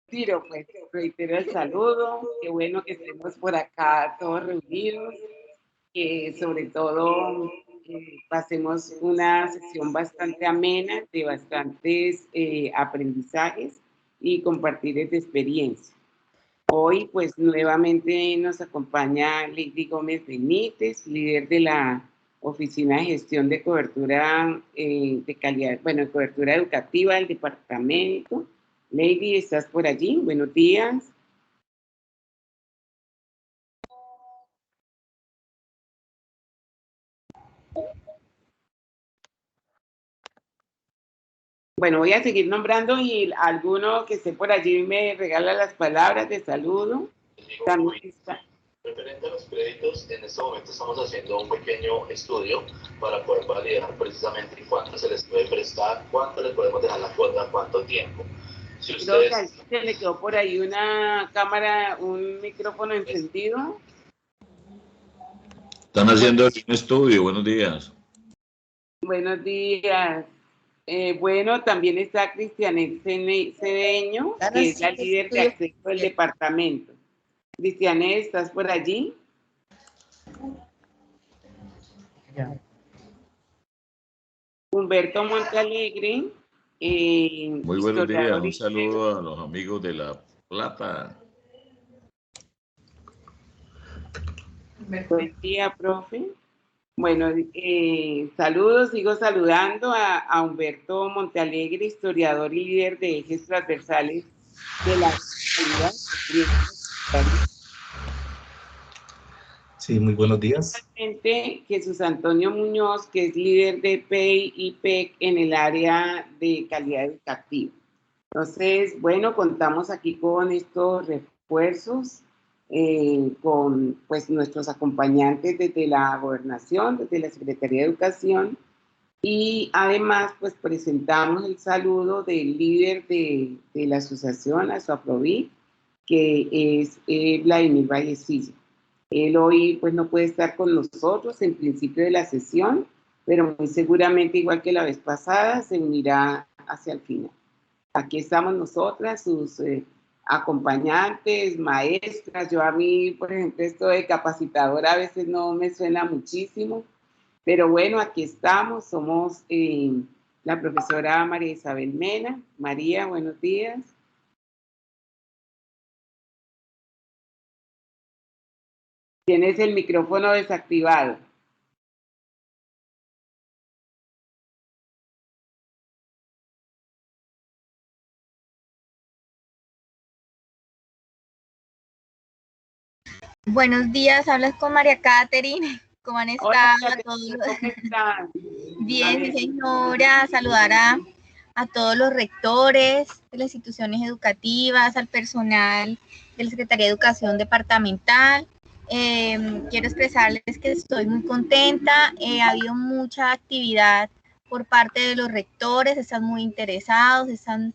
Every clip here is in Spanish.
Tiro, pues reitero el saludo, qué bueno que estemos por acá todos reunidos, que sobre todo pasemos una sesión bastante amena, de bastantes aprendizajes y compartir de experiencia. Hoy, pues nuevamente nos acompaña Lady Gómez Benítez, líder de la Oficina de Gestión de Cobertura de Calidad, bueno, cobertura educativa del departamento. Lady, ¿estás por allí? Buenos días. Bueno, voy a seguir nombrando y alguno que esté por allí me regala las palabras de saludo. También está. Referente a los créditos, en este momento estamos haciendo un pequeño estudio para poder validar precisamente cuánto se les puede prestar, cuánto le podemos dejar la cuota, cuánto tiempo. Si ustedes... Creo que se le quedó por ahí una cámara, un micrófono encendido. Están haciendo un estudio. Buenos días. Buenos días. Bueno, también está Cristianet Cedeño, que es la líder de acceso del departamento. Cristianet, ¿estás por allí? Humberto Montalegre. Muy buenos días. Un saludo a los amigos de La Plata. Buen día, profe. Bueno, saludos, sigo saludando a Humberto Montealegre, historiador y líder de ejes transversales de la comunidad. Sí, muy buenos días. Jesús Antonio Muñoz, que es líder de PEI y PEC en el área de calidad educativa. Entonces, bueno, contamos aquí con estos refuerzos, con pues nuestros acompañantes desde la gobernación, desde la Secretaría de Educación, y además pues presentamos el saludo del líder de la asociación, ASOAPROVIC, que es Vladimir Vallecillo. Él hoy pues no puede estar con nosotros en principio de la sesión, pero muy seguramente, igual que la vez pasada, se unirá hacia el final. Aquí estamos nosotras, sus acompañantes, maestras. Yo a mí, por ejemplo, esto de capacitadora a veces no me suena muchísimo, pero bueno, aquí estamos. Somos la profesora María Isabel Mena. María, buenos días. Tienes el micrófono desactivado. Buenos días, hablas con María Catherine. ¿Cómo han estado? Hola, ¿cómo están? Bien, sí, señora. Saludar a todos los rectores de las instituciones educativas, al personal de la Secretaría de Educación Departamental. Quiero expresarles que estoy muy contenta. Ha habido mucha actividad por parte de los rectores, están muy interesados, están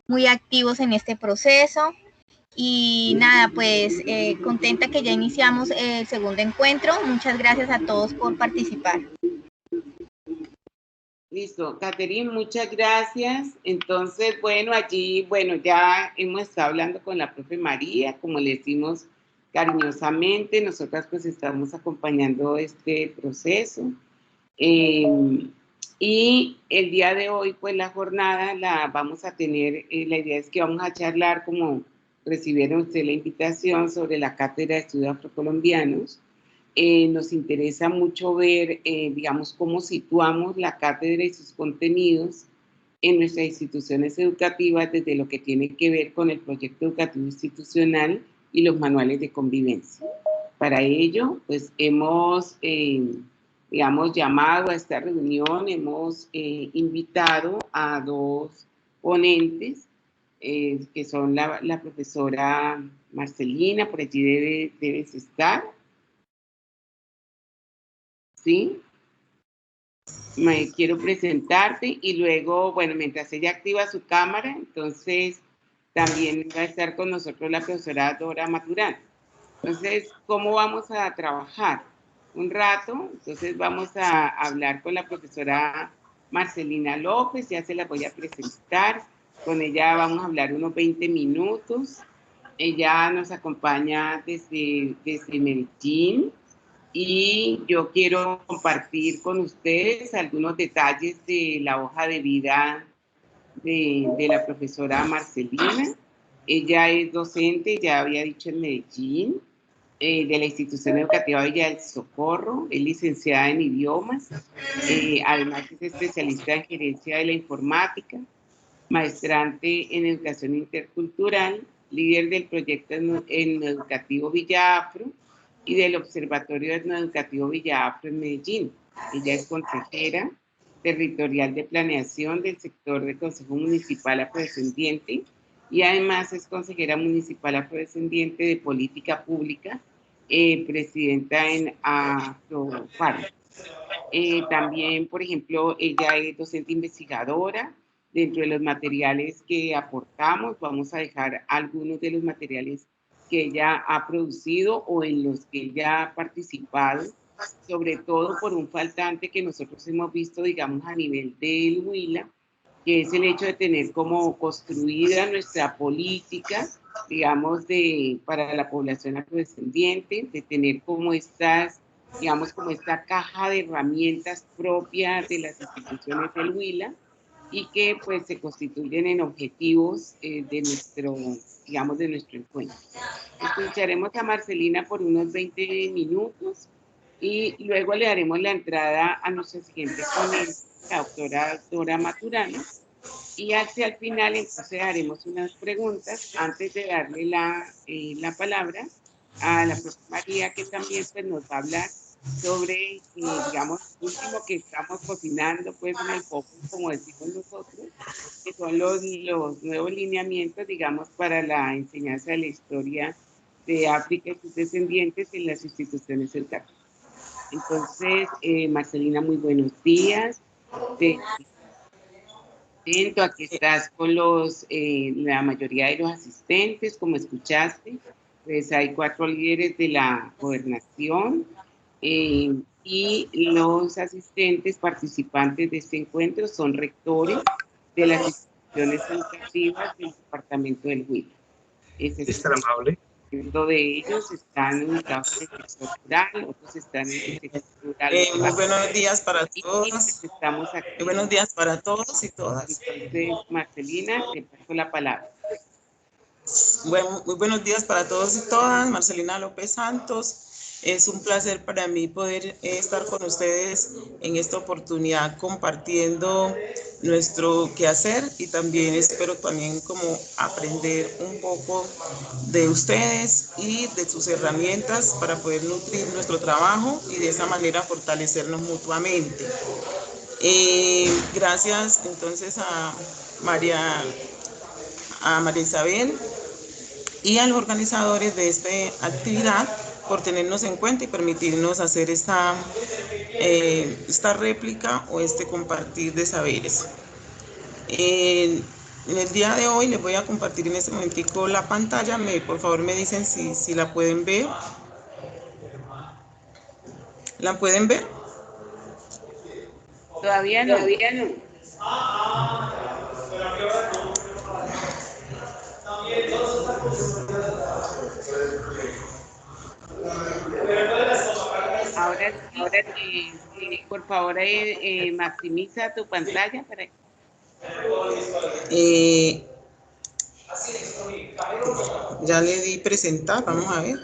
muy activos en este proceso. Y nada, pues contenta que ya iniciamos el segundo encuentro. Muchas gracias a todos por participar. Listo, Caterine, muchas gracias. Entonces, bueno, allí, bueno, ya hemos estado hablando con la profe María, como le decimos cariñosamente, nosotras pues estamos acompañando este proceso. Y el día de hoy, pues la jornada la vamos a tener, la idea es que vamos a charlar, como recibieron ustedes la invitación, sobre la Cátedra de Estudios Afrocolombianos. Nos interesa mucho ver, digamos, cómo situamos la cátedra y sus contenidos en nuestras instituciones educativas desde lo que tiene que ver con el proyecto educativo institucional y los manuales de convivencia. Para ello, pues hemos, digamos, llamado a esta reunión, hemos invitado a dos ponentes, que son la profesora Marcelina, por allí debes estar. ¿Sí? Quiero presentarte y luego, bueno, mientras ella activa su cámara, entonces también va a estar con nosotros la profesora Dora Maturán. Entonces, ¿cómo vamos a trabajar? Un rato, entonces vamos a hablar con la profesora Marcelina López, ya se la voy a presentar. Con ella vamos a hablar unos 20 minutos. Ella nos acompaña desde Medellín y yo quiero compartir con ustedes algunos detalles de la hoja de vida de la profesora Marcelina. Ella es docente, ya había dicho, en Medellín, de la institución educativa Villa del Socorro, es licenciada en idiomas, además es especialista en gerencia de la informática, maestrante en educación intercultural, líder del proyecto etnoeducativo Villa Afro y del Observatorio Etnoeducativo Villa Afro en Medellín. Ella es consejera territorial de planeación del sector de Consejo Municipal Afrodescendiente y además es consejera municipal afrodescendiente de política pública, presidenta en Afrofarm. También, por ejemplo, ella es docente investigadora. Dentro de los materiales que aportamos, vamos a dejar algunos de los materiales que ella ha producido o en los que ella ha participado, sobre todo por un faltante que nosotros hemos visto, digamos, a nivel del Huila, que es el hecho de tener como construida nuestra política, digamos, para la población afrodescendiente, de tener como estas, digamos, como esta caja de herramientas propias de las instituciones del Huila, y que pues se constituyen en objetivos de nuestro, digamos, de nuestro encuentro. Escucharemos a Marcelina por unos 20 minutos y luego le daremos la entrada a nuestra siguiente ponente, la doctora Dora Maturana, y hacia el final entonces haremos unas preguntas antes de darle la palabra a la profesora María, que también pues, nos va a hablar sobre, digamos, último que estamos cocinando, pues en el foco, como decimos nosotros, que son los nuevos lineamientos, digamos, para la enseñanza de la historia de África y sus descendientes en las instituciones educativas. Entonces, Marcelina, muy buenos días. Te presento, aquí estás con la mayoría de los asistentes, como escuchaste, pues hay 4 líderes de la gobernación, y los asistentes participantes de este encuentro son rectores de las instituciones educativas del departamento del Huila. Es tan amable. De ellos están ubicados en el sector rural, otros están en el sector rural. Muy buenos días para todos. Estamos aquí. Muy buenos días para todos y todas. Entonces, Marcelina, te paso la palabra. Muy buenos días para todos y todas. Marcelina López Santos. Es un placer para mí poder estar con ustedes en esta oportunidad compartiendo nuestro quehacer y también espero también como aprender un poco de ustedes y de sus herramientas para poder nutrir nuestro trabajo y de esa manera fortalecernos mutuamente. Gracias entonces a María Isabel y a los organizadores de esta actividad por tenernos en cuenta y permitirnos hacer esta réplica o este compartir de saberes. En el día de hoy les voy a compartir en este momentico la pantalla. Por favor me dicen si la pueden ver. ¿La pueden ver? Todavía no. Ahora por favor, maximiza tu pantalla para que... Ya le di presentar, vamos a ver.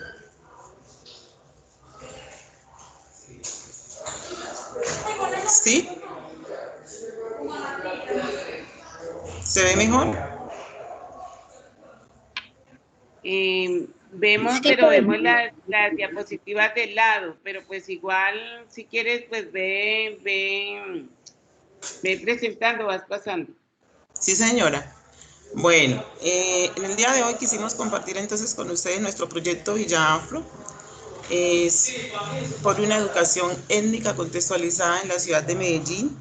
¿Sí? ¿Se ve mejor? Vemos, pero vemos las diapositivas del lado, pero pues igual, si quieres, pues ve presentando, vas pasando. Sí, señora. Bueno, en el día de hoy quisimos compartir entonces con ustedes nuestro proyecto Villa Afro. Es por una educación étnica contextualizada en la ciudad de Medellín.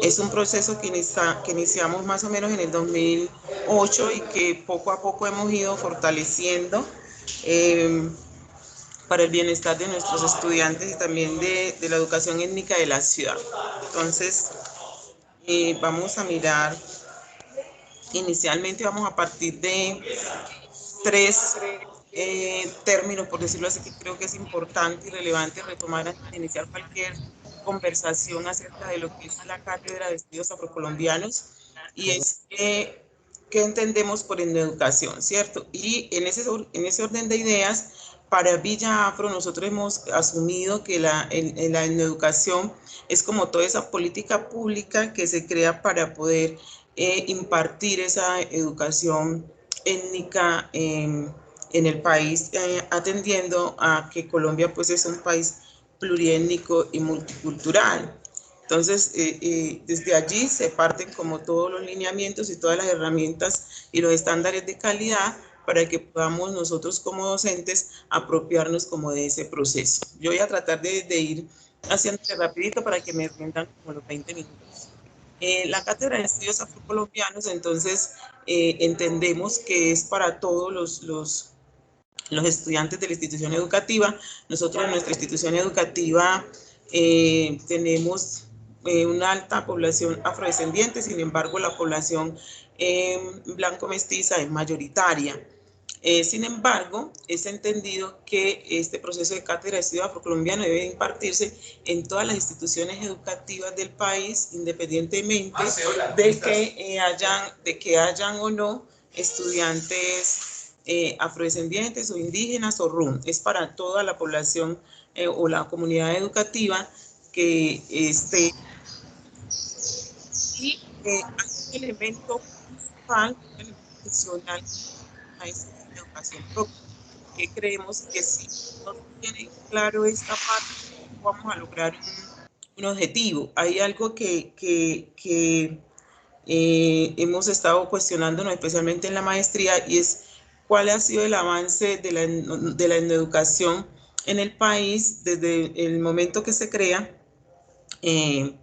Es un proceso que iniciamos más o menos en el 2008 y que poco a poco hemos ido fortaleciendo para el bienestar de nuestros estudiantes y también de la educación étnica de la ciudad. Entonces, vamos a mirar Inicialmente vamos a partir de 3 términos, por decirlo así, que creo que es importante y relevante retomar antes de iniciar cualquier conversación acerca de lo que es la Cátedra de Estudios Afrocolombianos, y es qué entendemos por etnoeducación, ¿cierto? Y en ese orden de ideas, para Villa Afro nosotros hemos asumido que la etnoeducación es como toda esa política pública que se crea para poder impartir esa educación étnica en el país, atendiendo a que Colombia pues es un país pluriétnico y multicultural. Entonces, desde allí se parten como todos los lineamientos y todas las herramientas y los estándares de calidad para que podamos nosotros como docentes apropiarnos como de ese proceso. Yo voy a tratar de ir haciéndole rapidito para que me rindan como los 20 minutos. La Cátedra de Estudios Afrocolombianos, entonces, entendemos que es para todos los estudiantes de la institución educativa. Nosotros en nuestra institución educativa tenemos una alta población afrodescendiente, sin embargo la población blanco-mestiza es mayoritaria. Sin embargo, es entendido que este proceso de cátedra de estudio afrocolombiano debe impartirse en todas las instituciones educativas del país, independientemente de que hayan o no estudiantes afrodescendientes o indígenas o RUM. Es para toda la población o la comunidad educativa que esté. Y hay un elemento principal, un elemento adicional a esta educación propia, que creemos que si no tienen claro esta parte, vamos a lograr un objetivo. Hay algo que hemos estado cuestionándonos, especialmente en la maestría, y es cuál ha sido el avance de la educación en el país desde el momento que se crea en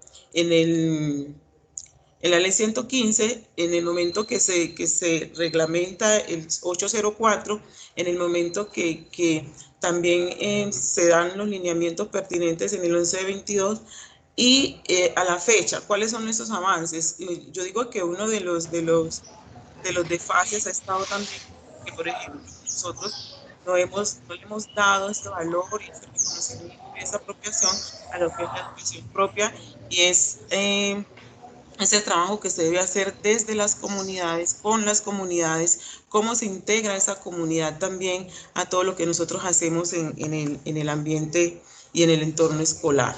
la ley 115, en el momento que se reglamenta el 804, en el momento que también se dan los lineamientos pertinentes en el 1122, y a la fecha, ¿cuáles son esos avances? Yo digo que uno de los desfases ha estado también que, por ejemplo, nosotros no le hemos dado este valor y este reconocimiento y esa apropiación a lo que es la educación propia, y es ese trabajo que se debe hacer desde las comunidades, con las comunidades, cómo se integra esa comunidad también a todo lo que nosotros hacemos en el ambiente y en el entorno escolar.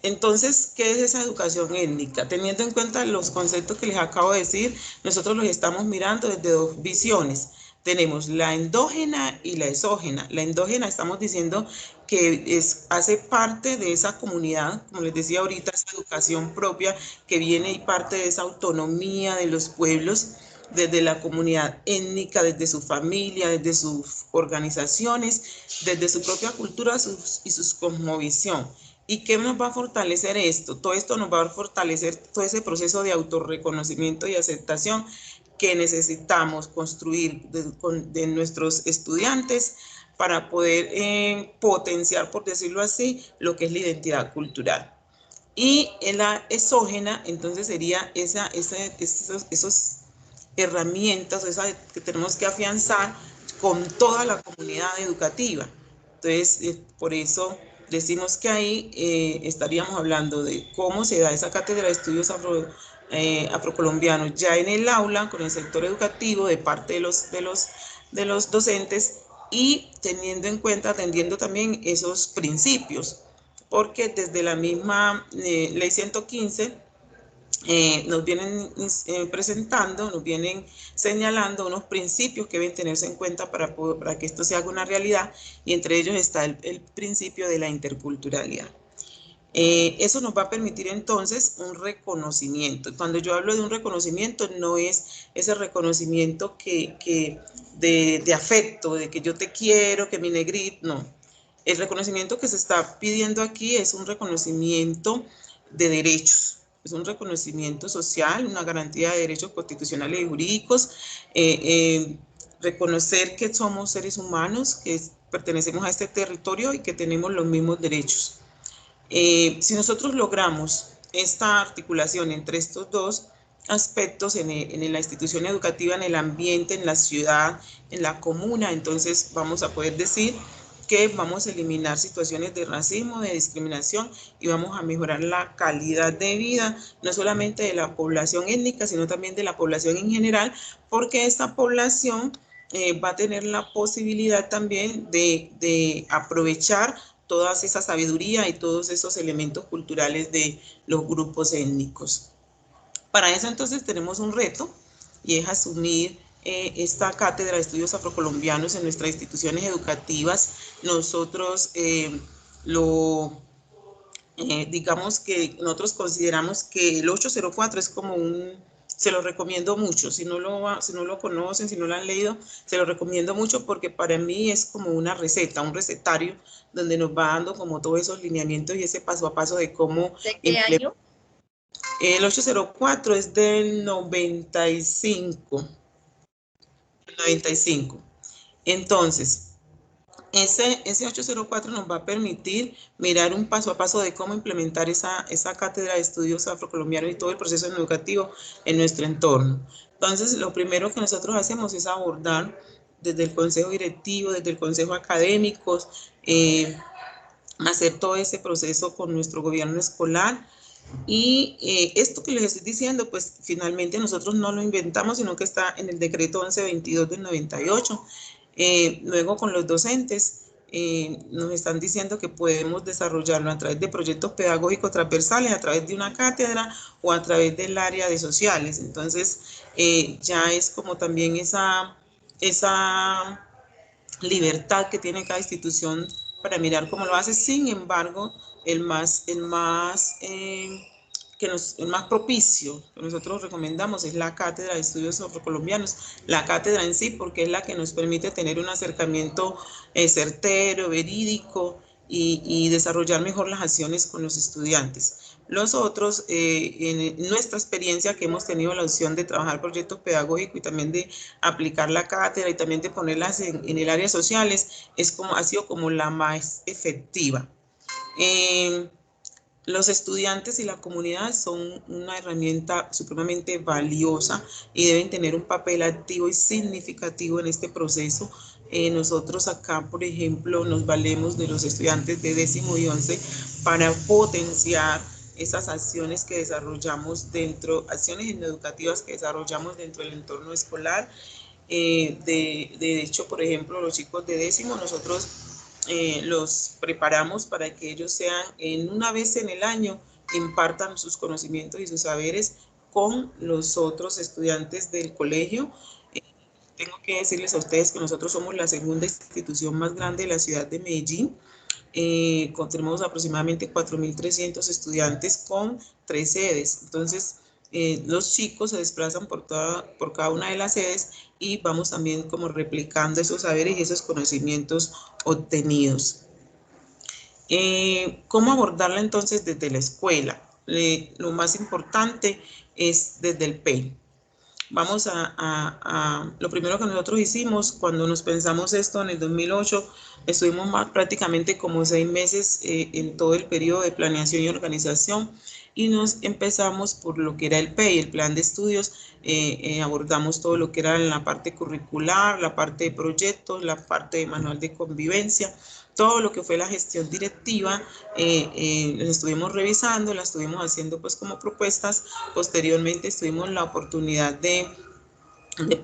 Entonces, ¿qué es esa educación étnica? Teniendo en cuenta los conceptos que les acabo de decir, nosotros los estamos mirando desde dos visiones. Tenemos la endógena y la exógena. La endógena, estamos diciendo que hace parte de esa comunidad, como les decía ahorita, esa educación propia que viene y parte de esa autonomía de los pueblos, desde la comunidad étnica, desde su familia, desde sus organizaciones, desde su propia cultura y su cosmovisión. ¿Y qué nos va a fortalecer esto? Todo esto nos va a fortalecer todo ese proceso de autorreconocimiento y aceptación que necesitamos construir de nuestros estudiantes para poder potenciar, por decirlo así, lo que es la identidad cultural. Y en la exógena, entonces sería esos herramientas que tenemos que afianzar con toda la comunidad educativa. Entonces, por eso decimos que ahí estaríamos hablando de cómo se da esa cátedra de estudios afrocolombianos ya en el aula, con el sector educativo, de parte de los docentes, y teniendo en cuenta, atendiendo también esos principios, porque desde la misma ley 115 nos vienen presentando, nos vienen señalando unos principios que deben tenerse en cuenta para que esto se haga una realidad, y entre ellos está el principio de la interculturalidad. Eso nos va a permitir entonces un reconocimiento. Cuando yo hablo de un reconocimiento, no es ese reconocimiento de afecto, de que yo te quiero, que mi negrito, no. El reconocimiento que se está pidiendo aquí es un reconocimiento de derechos. Es un reconocimiento social, una garantía de derechos constitucionales y jurídicos, reconocer que somos seres humanos, que pertenecemos a este territorio y que tenemos los mismos derechos. Si nosotros logramos esta articulación entre estos dos aspectos en la institución educativa, en el ambiente, en la ciudad, en la comuna. Entonces vamos a poder decir que vamos a eliminar situaciones de racismo, de discriminación, y vamos a mejorar la calidad de vida, no solamente de la población étnica, sino también de la población en general, porque esta población va a tener la posibilidad también de aprovechar toda esa sabiduría y todos esos elementos culturales de los grupos étnicos. Para eso entonces tenemos un reto, y es asumir esta cátedra de estudios afrocolombianos en nuestras instituciones educativas. Nosotros digamos que nosotros consideramos que el 804 es como se lo recomiendo mucho, si no lo conocen, si no lo han leído, se lo recomiendo mucho, porque para mí es como una receta, un recetario, donde nos va dando como todos esos lineamientos y ese paso a paso de cómo... ¿De qué año? El 804 es del 95. Entonces, ese 804 nos va a permitir mirar un paso a paso de cómo implementar esa cátedra de estudios afrocolombianos y todo el proceso educativo en nuestro entorno. Entonces, lo primero que nosotros hacemos es abordar desde el consejo directivo, desde el consejo académico, hacer todo ese proceso con nuestro gobierno escolar. Y esto que les estoy diciendo, pues finalmente nosotros no lo inventamos, sino que está en el decreto 1122 del 98. Luego con los docentes nos están diciendo que podemos desarrollarlo a través de proyectos pedagógicos transversales, a través de una cátedra o a través del área de sociales. Entonces ya es como también esa libertad que tiene cada institución para mirar cómo lo hace. Sin embargo, el más propicio que nosotros recomendamos es la cátedra de estudios afrocolombianos, la cátedra en sí, porque es la que nos permite tener un acercamiento certero, verídico, y desarrollar mejor las acciones con los estudiantes. Los otros, en nuestra experiencia que hemos tenido la opción de trabajar proyectos pedagógicos y también de aplicar la cátedra y también de ponerlas en el área sociales, ha sido como la más efectiva. Los estudiantes y la comunidad son una herramienta supremamente valiosa y deben tener un papel activo y significativo en este proceso. Nosotros acá, por ejemplo, nos valemos de los estudiantes de 10º y 11 para potenciar esas acciones que desarrollamos acciones educativas que desarrollamos dentro del entorno escolar. De hecho, por ejemplo, los chicos de 10º, nosotros los preparamos para que ellos sean, una vez en el año, impartan sus conocimientos y sus saberes con los otros estudiantes del colegio. Tengo que decirles a ustedes que nosotros somos la segunda institución más grande de la ciudad de Medellín. Tenemos aproximadamente 4.300 estudiantes con 3 sedes. Entonces, los chicos se desplazan por cada una de las sedes y vamos también como replicando esos saberes y esos conocimientos obtenidos. ¿Cómo abordarla entonces desde la escuela? Lo más importante es desde el PEI. Vamos lo primero que nosotros hicimos cuando nos pensamos esto en el 2008, estuvimos prácticamente como 6 meses en todo el periodo de planeación y organización, y nos empezamos por lo que era el PEI, el plan de estudios. Abordamos todo lo que era la parte curricular, la parte de proyectos, la parte de manual de convivencia, todo lo que fue la gestión directiva. Las estuvimos revisando, las estuvimos haciendo pues como propuestas. Posteriormente tuvimos la oportunidad de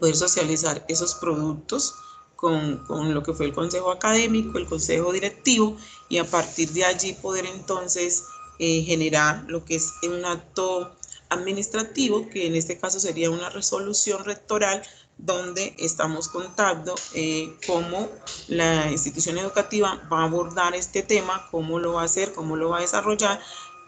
poder socializar esos productos con lo que fue el consejo académico, el consejo directivo, y a partir de allí poder entonces generar lo que es un acto administrativo, que en este caso sería una resolución rectoral, donde estamos contando cómo la institución educativa va a abordar este tema, cómo lo va a hacer, cómo lo va a desarrollar,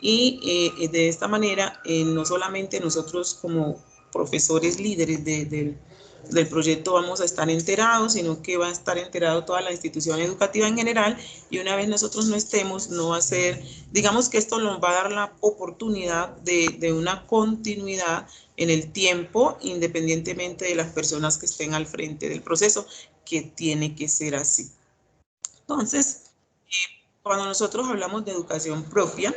y de esta manera no solamente nosotros como profesores líderes del proyecto vamos a estar enterados, sino que va a estar enterado toda la institución educativa en general, y una vez nosotros no estemos, no va a ser, digamos que esto nos va a dar la oportunidad de una continuidad en el tiempo, independientemente de las personas que estén al frente del proceso, que tiene que ser así. Entonces, cuando nosotros hablamos de educación propia,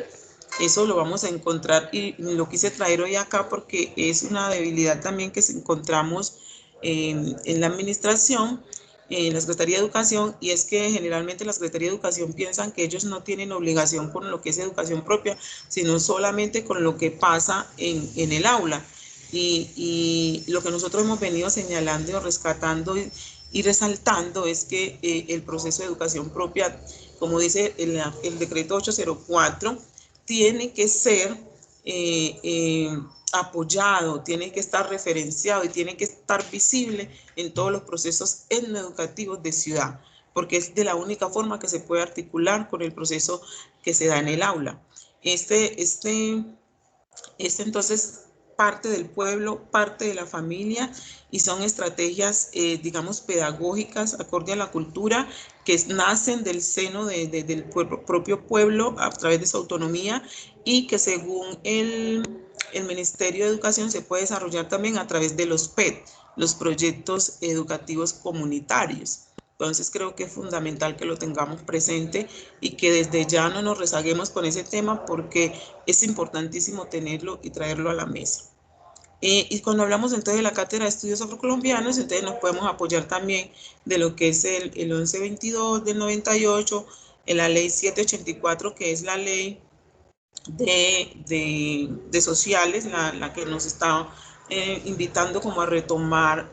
Eso lo vamos a encontrar y lo quise traer hoy acá porque es una debilidad también que encontramos en la administración, en la Secretaría de Educación, y es que generalmente la Secretaría de Educación piensan que ellos no tienen obligación con lo que es educación propia, sino solamente con lo que pasa en el aula. Y lo que nosotros hemos venido señalando, rescatando y resaltando es que el proceso de educación propia, como dice el decreto 804, tiene que ser apoyado, tiene que estar referenciado y tiene que estar visible en todos los procesos etnoeducativos de ciudad, porque es de la única forma que se puede articular con el proceso que se da en el aula. Entonces, parte del pueblo, parte de la familia, y son estrategias, digamos, pedagógicas, acorde a la cultura, que nacen del seno del propio pueblo a través de su autonomía, y que según el Ministerio de Educación se puede desarrollar también a través de los PET, los proyectos educativos comunitarios. Entonces creo que es fundamental que lo tengamos presente y que desde ya no nos rezaguemos con ese tema, porque es importantísimo tenerlo y traerlo a la mesa. Y cuando hablamos entonces de la Cátedra de Estudios Afrocolombianos, entonces nos podemos apoyar también de lo que es el 1122 del 98, en la ley 784, que es la ley de sociales, la que nos está invitando como a retomar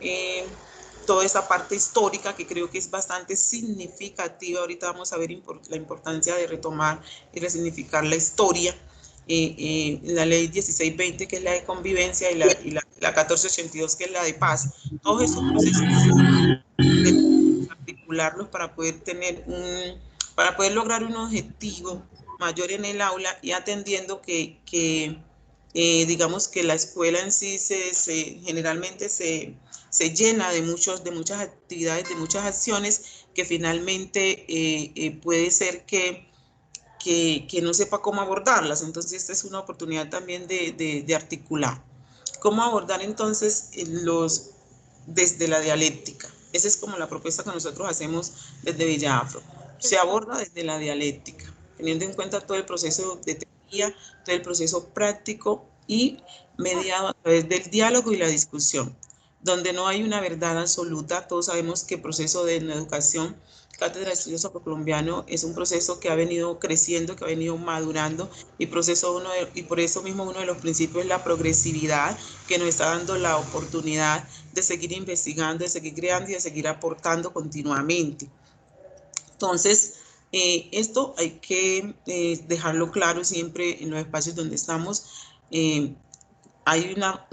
toda esa parte histórica, que creo que es bastante significativa. Ahorita vamos a ver la importancia de retomar y resignificar la historia. La ley 1620, que es la de convivencia, y la 1482, que es la de paz. Todos esos procesos de articularlos para poder para poder lograr un objetivo mayor en el aula, y atendiendo que digamos que la escuela en sí generalmente se llena de muchas actividades, de muchas acciones, que finalmente puede ser que no sepa cómo abordarlas. Entonces esta es una oportunidad también de articular. ¿Cómo abordar entonces desde la dialéctica? Esa es como la propuesta que nosotros hacemos desde Villa-Afro. Se aborda desde la dialéctica, teniendo en cuenta todo el proceso de teoría, todo el proceso práctico, y mediado a través del diálogo y la discusión, donde no hay una verdad absoluta. Todos sabemos que el proceso de educación, Cátedra de Estudios Afrocolombianos, es un proceso que ha venido creciendo, que ha venido madurando, y por eso mismo uno de los principios es la progresividad, que nos está dando la oportunidad de seguir investigando, de seguir creando y de seguir aportando continuamente. Entonces, esto hay que dejarlo claro siempre en los espacios donde estamos. Hay una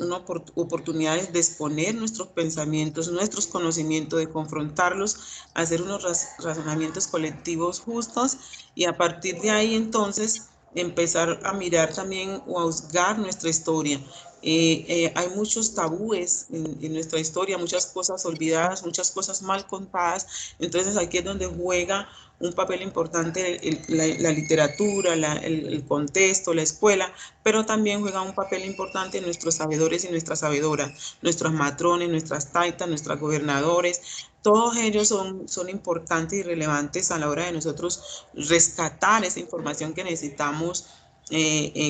oportunidad de exponer nuestros pensamientos, nuestros conocimientos, de confrontarlos, hacer unos razonamientos colectivos justos, y a partir de ahí entonces empezar a mirar también o a juzgar nuestra historia. Hay muchos tabúes en nuestra historia, muchas cosas olvidadas, muchas cosas mal contadas. Entonces aquí es donde juega un papel importante la literatura, el contexto, la escuela, pero también juega un papel importante nuestros sabedores y nuestras sabedoras, nuestros matrones, nuestras taitas, nuestros gobernadores. Todos ellos son importantes y relevantes a la hora de nosotros rescatar esa información que necesitamos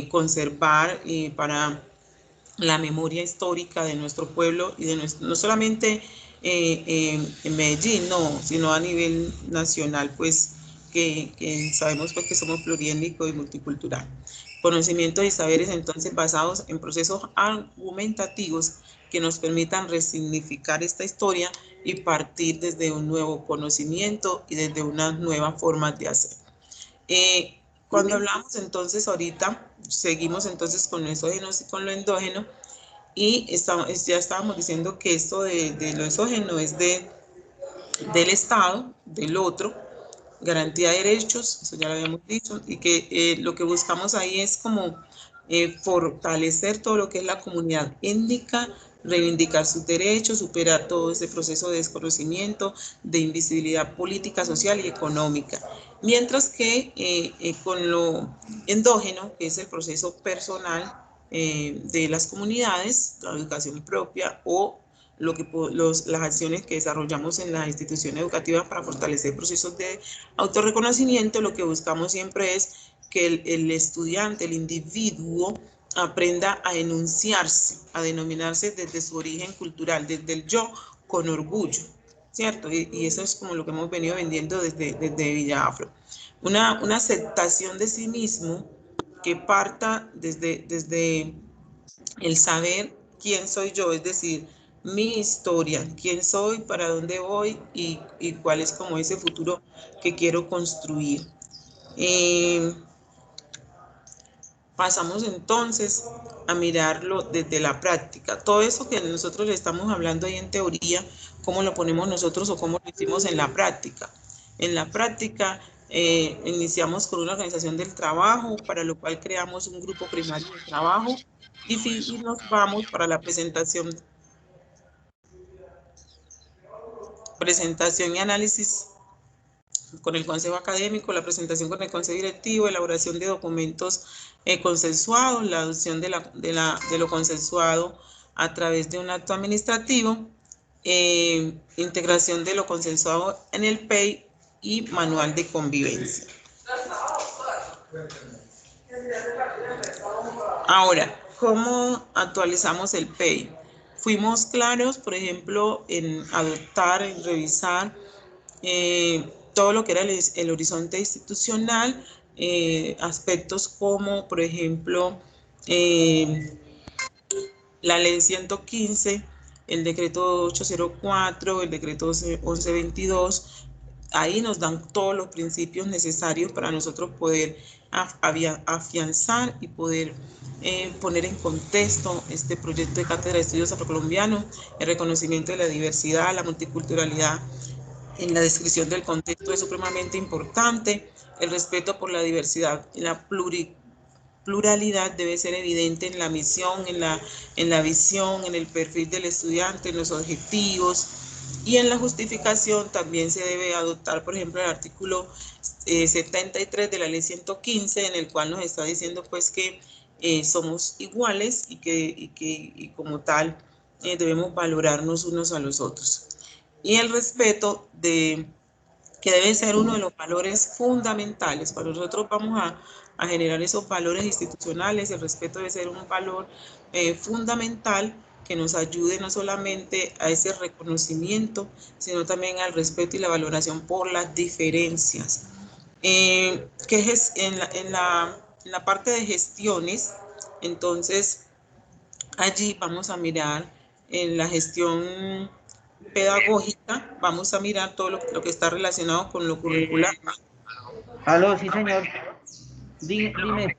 conservar para la memoria histórica de nuestro pueblo, y no solamente en Medellín, no, sino a nivel nacional, pues que sabemos pues que somos pluriétnicos y multicultural. Conocimientos y saberes entonces basados en procesos argumentativos que nos permitan resignificar esta historia y partir desde un nuevo conocimiento y desde unas nuevas formas de hacer. Cuando hablamos entonces ahorita, seguimos entonces con lo exógeno y con lo endógeno, y ya estábamos diciendo que esto de lo exógeno es del Estado, del otro, garantía de derechos, eso ya lo habíamos dicho, y que lo que buscamos ahí es como fortalecer todo lo que es la comunidad étnica, reivindicar sus derechos, superar todo ese proceso de desconocimiento, de invisibilidad política, social y económica. Mientras que con lo endógeno, que es el proceso personal de las comunidades, la educación propia o las acciones que desarrollamos en las instituciones educativas para fortalecer procesos de autorreconocimiento, lo que buscamos siempre es que el estudiante, el individuo, aprenda a enunciarse, a denominarse desde su origen cultural, desde el yo con orgullo, ¿cierto? Y eso es como lo que hemos venido vendiendo desde Villa Afro. Una aceptación de sí mismo que parta desde el saber quién soy yo, es decir, mi historia, quién soy, para dónde voy y cuál es como ese futuro que quiero construir. Pasamos entonces a mirarlo desde la práctica. Todo eso que nosotros le estamos hablando ahí en teoría, ¿cómo lo ponemos nosotros o cómo lo hicimos en la práctica? En la práctica iniciamos con una organización del trabajo, para lo cual creamos un grupo primario de trabajo y nos vamos para la presentación y análisis con el consejo académico, la presentación con el consejo directivo, elaboración de documentos consensuados, la adopción de lo consensuado a través de un acto administrativo, integración de lo consensuado en el PEI y manual de convivencia. Ahora, ¿cómo actualizamos el PEI? Fuimos claros, por ejemplo, en adoptar, en revisar todo lo que era el horizonte institucional, aspectos como, por ejemplo, la ley 115, el decreto 804, el decreto 1122, ahí nos dan todos los principios necesarios para nosotros poder afianzar y poder poner en contexto este proyecto de Cátedra de Estudios Afrocolombianos, el reconocimiento de la diversidad, la multiculturalidad. En la descripción del contexto es supremamente importante. El respeto por la diversidad y la pluralidad debe ser evidente en la misión, en la visión, en el perfil del estudiante, en los objetivos. Y en la justificación también se debe adoptar, por ejemplo, el artículo 73 de la ley 115, en el cual nos está diciendo pues que somos iguales y como tal debemos valorarnos unos a los otros. Y el respeto que debe ser uno de los valores fundamentales. Para nosotros vamos a generar esos valores institucionales. El respeto debe ser un valor fundamental que nos ayude no solamente a ese reconocimiento, sino también al respeto y la valoración por las diferencias. Que es en la parte de gestiones, entonces allí vamos a mirar en la gestión pedagógica, vamos a mirar todo lo que está relacionado con lo curricular. Aló, sí señor. Dime.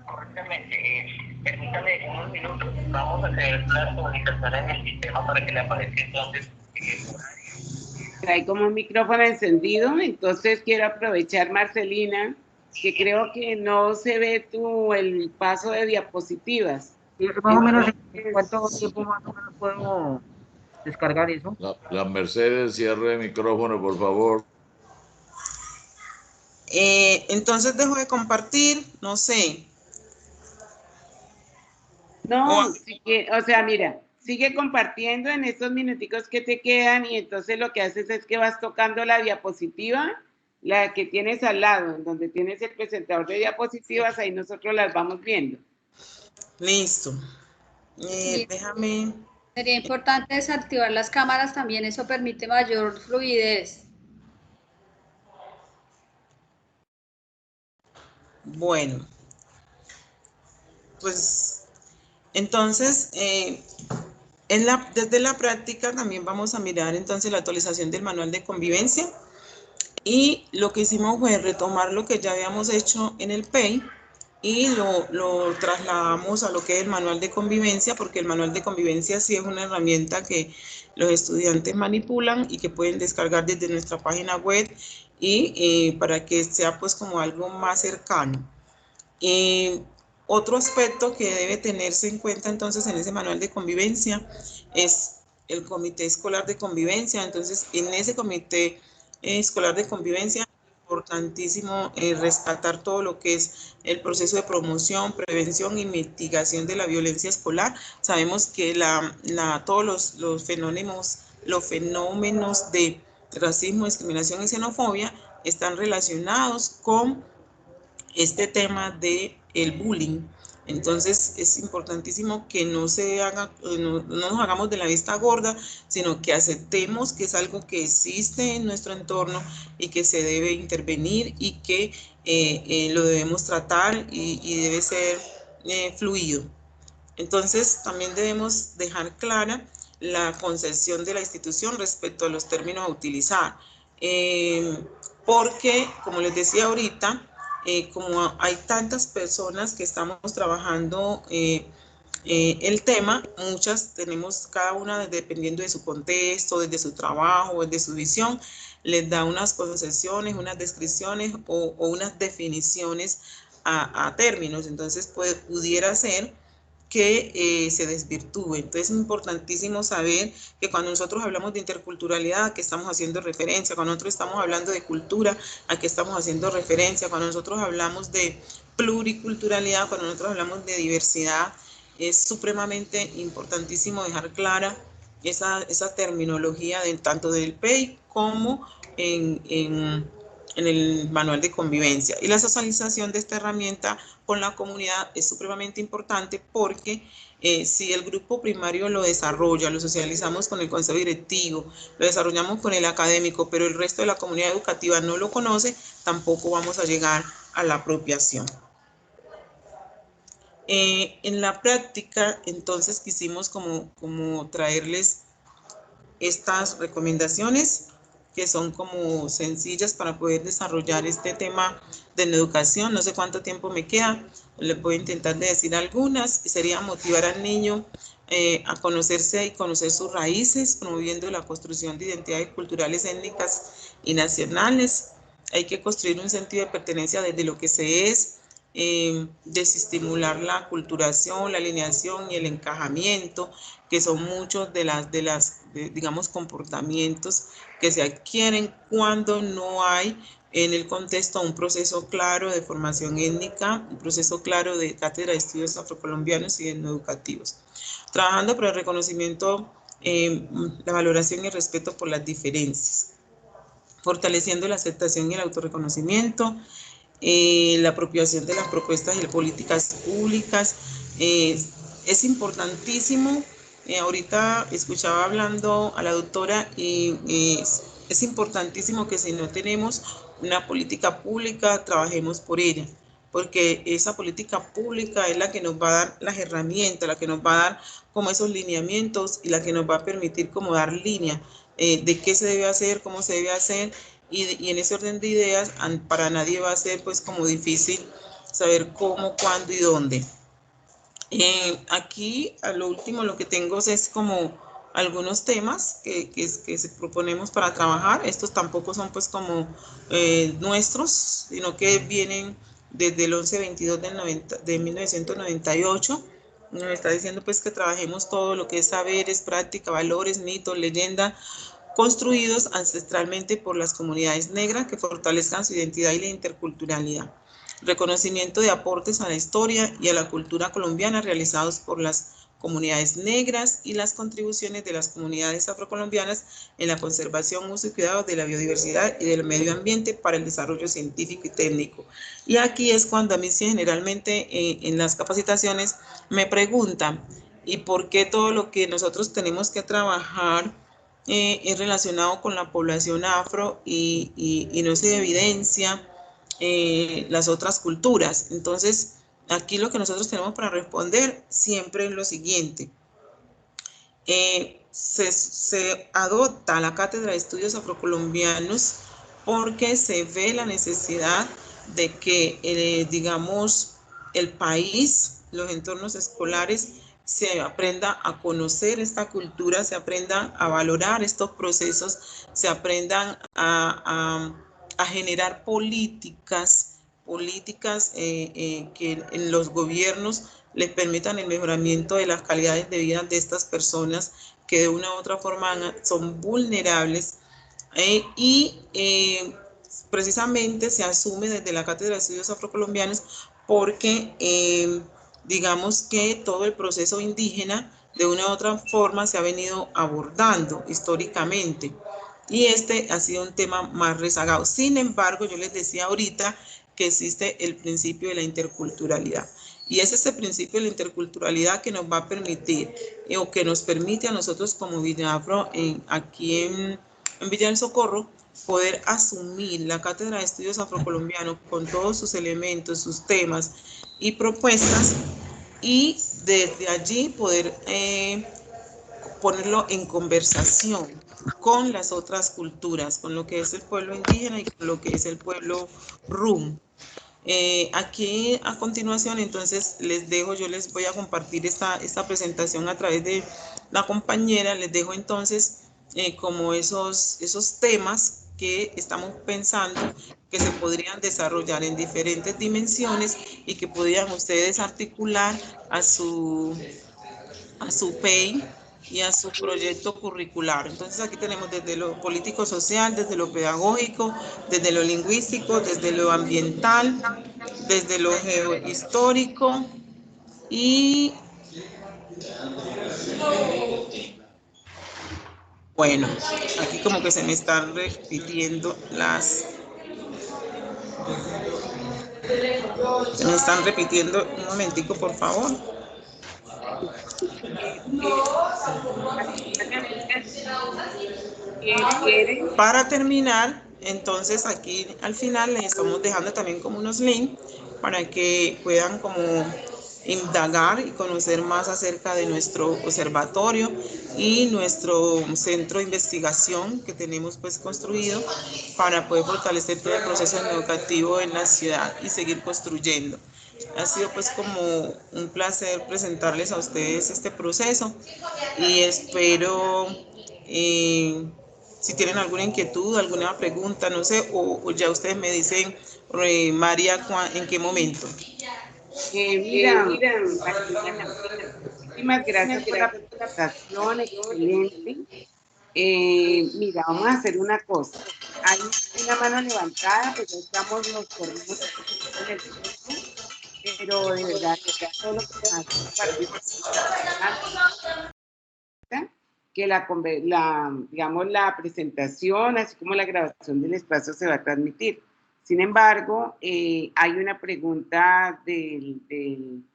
Correctamente. Permítame unos minutos. Vamos a hacer la comunicación en el sistema para que le aparezca entonces el horario. Hay como un micrófono encendido, entonces quiero aprovechar, Marcelina, que creo que no se ve el paso de diapositivas. Más o menos, ¿en cuánto tiempo más o menos puedo descargar eso? La Mercedes, cierre el micrófono, por favor. Entonces dejo de compartir, no sé. No, o sea, mira, sigue compartiendo en estos minuticos que te quedan y entonces lo que haces es que vas tocando la diapositiva, la que tienes al lado, en donde tienes el presentador de diapositivas, ahí nosotros las vamos viendo. Listo. Déjame. Sería importante desactivar las cámaras también, eso permite mayor fluidez. Bueno, pues entonces desde la práctica también vamos a mirar entonces la actualización del manual de convivencia y lo que hicimos fue retomar lo que ya habíamos hecho en el PEI y lo trasladamos a lo que es el manual de convivencia, porque el manual de convivencia sí es una herramienta que los estudiantes manipulan y que pueden descargar desde nuestra página web y para que sea pues como algo más cercano. Otro aspecto que debe tenerse en cuenta entonces en ese manual de convivencia es el comité escolar de convivencia. Entonces en ese comité escolar de convivencia es importantísimo rescatar todo lo que es el proceso de promoción, prevención y mitigación de la violencia escolar. Sabemos que todos los fenómenos de racismo, discriminación y xenofobia están relacionados con este tema de el bullying. Entonces es importantísimo que no nos hagamos de la vista gorda, sino que aceptemos que es algo que existe en nuestro entorno y que se debe intervenir y que lo debemos tratar y debe ser fluido. Entonces también debemos dejar clara la concepción de la institución respecto a los términos a utilizar, porque como les decía ahorita, como hay tantas personas que estamos trabajando el tema, muchas tenemos cada una dependiendo de su contexto, desde su trabajo, desde su visión, les da unas concepciones, unas descripciones o unas definiciones a términos. Entonces pudiera ser que se desvirtúe. Entonces es importantísimo saber que cuando nosotros hablamos de interculturalidad, ¿a qué estamos haciendo referencia? Cuando nosotros estamos hablando de cultura, ¿a qué estamos haciendo referencia? Cuando nosotros hablamos de pluriculturalidad, cuando nosotros hablamos de diversidad, es supremamente importantísimo dejar clara esa terminología tanto del PEI como en el manual de convivencia. Y la socialización de esta herramienta con la comunidad es supremamente importante porque si el grupo primario lo desarrolla, lo socializamos con el consejo directivo, lo desarrollamos con el académico, pero el resto de la comunidad educativa no lo conoce, tampoco vamos a llegar a la apropiación. En la práctica, entonces, quisimos como traerles estas recomendaciones que son como sencillas para poder desarrollar este tema de la educación. No sé cuánto tiempo me queda, les voy a intentar decir algunas. Sería motivar al niño a conocerse y conocer sus raíces, promoviendo la construcción de identidades culturales, étnicas y nacionales. Hay que construir un sentido de pertenencia desde lo que se es, desestimular la aculturación, la alineación y el encajamiento, que son muchos de digamos, comportamientos que se adquieren cuando no hay en el contexto un proceso claro de formación étnica, un proceso claro de cátedra de estudios afrocolombianos y educativos. Trabajando por el reconocimiento, la valoración y el respeto por las diferencias. Fortaleciendo la aceptación y el autorreconocimiento, la apropiación de las propuestas y políticas públicas. Es importantísimo. Ahorita escuchaba hablando a la doctora y es importantísimo que si no tenemos una política pública, trabajemos por ella, porque esa política pública es la que nos va a dar las herramientas, la que nos va a dar como esos lineamientos y la que nos va a permitir como dar línea de qué se debe hacer, cómo se debe hacer. Y en ese orden de ideas, para nadie va a ser pues como difícil saber cómo, cuándo y dónde. Aquí, a lo último, lo que tengo es como algunos temas que se proponemos para trabajar. Estos tampoco son pues como nuestros, sino que vienen desde el 11/22 de 1998. Nos está diciendo pues que trabajemos todo lo que es saberes, práctica, valores, mitos, leyenda, construidos ancestralmente por las comunidades negras que fortalezcan su identidad y la interculturalidad. Reconocimiento de aportes a la historia y a la cultura colombiana realizados por las comunidades negras y las contribuciones de las comunidades afrocolombianas en la conservación, uso y cuidado de la biodiversidad y del medio ambiente para el desarrollo científico y técnico. Y aquí es cuando a mí sí, generalmente en las capacitaciones me preguntan, ¿y por qué todo lo que nosotros tenemos que trabajar es relacionado con la población afro y no se evidencia las otras culturas? Entonces, aquí lo que nosotros tenemos para responder siempre es lo siguiente. Se adopta la Cátedra de Estudios Afrocolombianos porque se ve la necesidad de que, digamos, el país, los entornos escolares, se aprenda a conocer esta cultura, se aprendan a valorar estos procesos, se aprendan a generar políticas que en los gobiernos les permitan el mejoramiento de las calidades de vida de estas personas que de una u otra forma son vulnerables precisamente se asume desde la Cátedra de Estudios Afrocolombianos porque digamos que todo el proceso indígena de una u otra forma se ha venido abordando históricamente y este ha sido un tema más rezagado. Sin embargo, yo les decía ahorita que existe el principio de la interculturalidad. Y es este principio de la interculturalidad que nos va a permitir, o que nos permite a nosotros como Vinafro, aquí en Villa del Socorro, poder asumir la Cátedra de Estudios Afrocolombianos con todos sus elementos, sus temas y propuestas, y desde allí poder ponerlo en conversación con las otras culturas, con lo que es el pueblo indígena y con lo que es el pueblo rum. Aquí a continuación entonces yo les voy a compartir esta presentación a través de la compañera. Les dejo entonces como esos temas que estamos pensando que se podrían desarrollar en diferentes dimensiones y que podrían ustedes articular a su PEI y a su proyecto curricular. Entonces aquí tenemos desde lo político-social, desde lo pedagógico, desde lo lingüístico, desde lo ambiental, desde lo geohistórico y bueno, aquí como que se me están repitiendo un momentico, por favor. Para terminar, entonces aquí al final les estamos dejando también como unos links para que puedan como indagar y conocer más acerca de nuestro observatorio y nuestro centro de investigación que tenemos pues construido para poder fortalecer todo el proceso educativo en la ciudad y seguir construyendo. Ha sido pues como un placer presentarles a ustedes este proceso y espero si tienen alguna inquietud, alguna pregunta, no sé, o ya ustedes me dicen, María, ¿en qué momento? Mira, Marcelina, muchísimas gracias por la presentación, excelente. Mira, vamos a hacer una cosa. Hay una mano levantada, pues ya estamos los corrimos en el tiempo, pero de verdad, todo lo que nos hace compartir que digamos, la presentación, así como la grabación del espacio se va a transmitir. Sin embargo, hay una pregunta del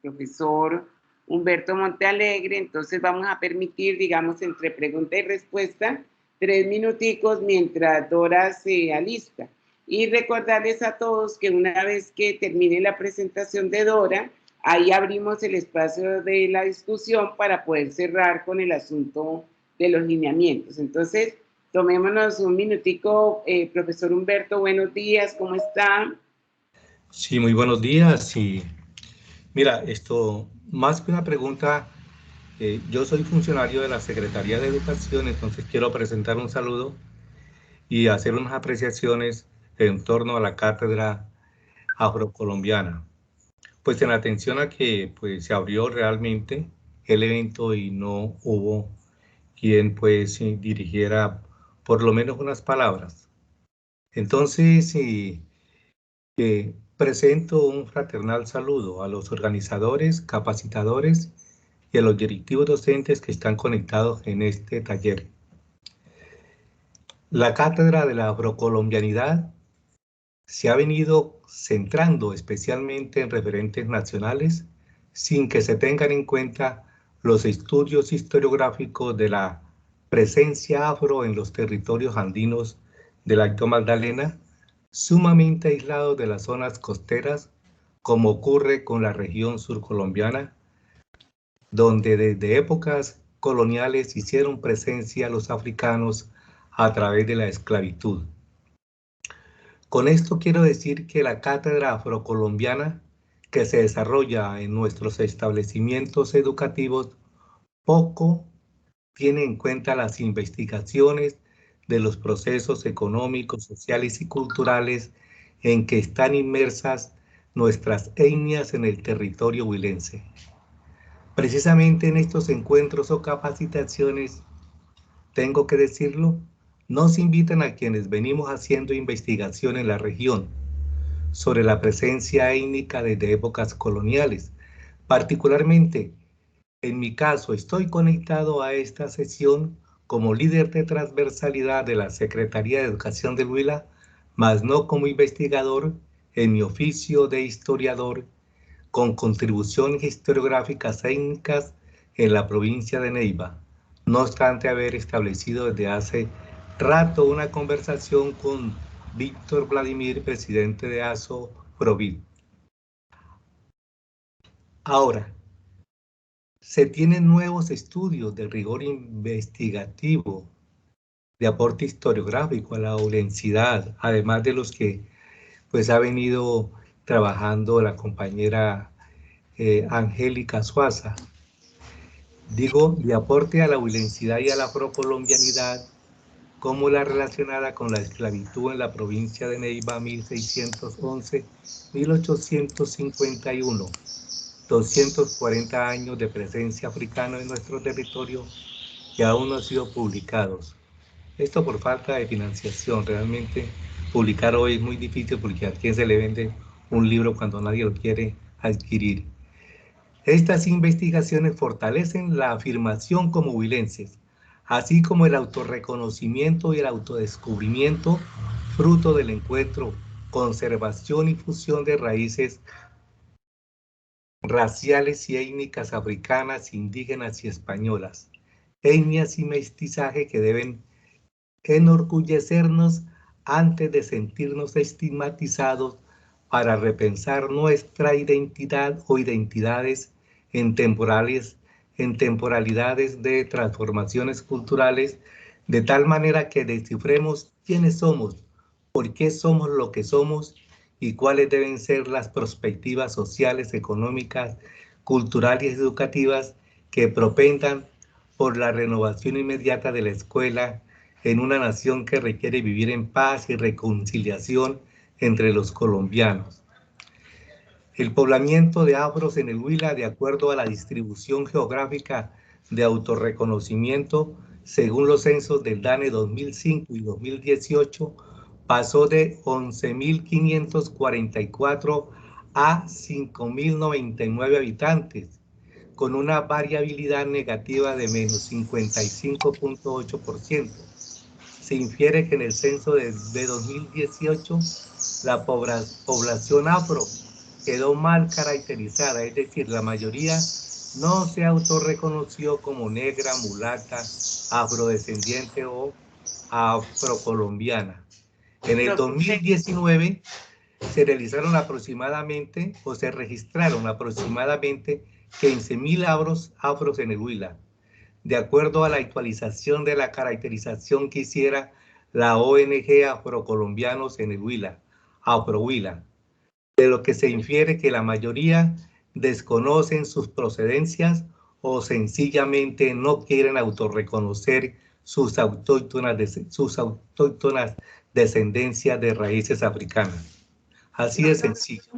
profesor Humberto Montealegre, entonces vamos a permitir, digamos, entre pregunta y respuesta, 3 minuticos mientras Dora se alista. Y recordarles a todos que una vez que termine la presentación de Dora, ahí abrimos el espacio de la discusión para poder cerrar con el asunto de los lineamientos. Entonces, tomémonos un minutico. Profesor Humberto, buenos días, ¿cómo está? Sí, muy buenos días. Y mira, más que una pregunta, yo soy funcionario de la Secretaría de Educación, entonces quiero presentar un saludo y hacer unas apreciaciones en torno a la Cátedra Afrocolombiana. Pues en atención a que pues, se abrió realmente el evento y no hubo quien pues dirigiera por lo menos unas palabras. Entonces, presento un fraternal saludo a los organizadores, capacitadores y a los directivos docentes que están conectados en este taller. La Cátedra de la Afrocolombianidad se ha venido centrando especialmente en referentes nacionales sin que se tengan en cuenta los estudios historiográficos de la presencia afro en los territorios andinos del Alto Magdalena, sumamente aislados de las zonas costeras, como ocurre con la región surcolombiana, donde desde épocas coloniales hicieron presencia los africanos a través de la esclavitud. Con esto quiero decir que la cátedra afrocolombiana que se desarrolla en nuestros establecimientos educativos poco tiene en cuenta las investigaciones de los procesos económicos, sociales y culturales en que están inmersas nuestras etnias en el territorio huilense. Precisamente en estos encuentros o capacitaciones, tengo que decirlo, nos invitan a quienes venimos haciendo investigación en la región sobre la presencia étnica desde épocas coloniales. Particularmente, en mi caso, estoy conectado a esta sesión como líder de transversalidad de la Secretaría de Educación del Huila, mas no como investigador en mi oficio de historiador con contribuciones historiográficas técnicas en la provincia de Neiva, no obstante haber establecido desde hace rato una conversación con Víctor Vladimir, presidente de ASO Provil. Ahora, se tienen nuevos estudios de rigor investigativo, de aporte historiográfico a la autenticidad, además de los que pues ha venido trabajando la compañera Angélica Suaza. Digo, de aporte a la huilensidad y a la afrocolombianidad, como la relacionada con la esclavitud en la provincia de Neiva 1611-1851, 240 años de presencia africana en nuestro territorio que aún no han sido publicados. Esto por falta de financiación. Realmente publicar hoy es muy difícil porque a quién se le vende un libro cuando nadie lo quiere adquirir. Estas investigaciones fortalecen la afirmación como huilenses, así como el autorreconocimiento y el autodescubrimiento, fruto del encuentro, conservación y fusión de raíces raciales y étnicas africanas, indígenas y españolas, etnias y mestizaje que deben enorgullecernos antes de sentirnos estigmatizados para repensar nuestra identidad o identidades en temporalidades de transformaciones culturales, de tal manera que descifremos quiénes somos, por qué somos lo que somos y cuáles deben ser las perspectivas sociales, económicas, culturales y educativas que propendan por la renovación inmediata de la escuela en una nación que requiere vivir en paz y reconciliación entre los colombianos. El poblamiento de afros en el Huila, de acuerdo a la distribución geográfica de autorreconocimiento, según los censos del DANE 2005 y 2018, pasó de 11.544 a 5.099 habitantes, con una variabilidad negativa de menos 55.8%. Se infiere que en el censo de 2018 la población afro quedó mal caracterizada, es decir, la mayoría no se autorreconoció como negra, mulata, afrodescendiente o afrocolombiana. En el 2019 se registraron aproximadamente 15.000 afros en el Huila, de acuerdo a la actualización de la caracterización que hiciera la ONG Afrocolombianos en el Huila, Afrohuila, de lo que se infiere que la mayoría desconocen sus procedencias o sencillamente no quieren autorreconocer sus autóctonas descendencias de raíces africanas. Así de sencillo.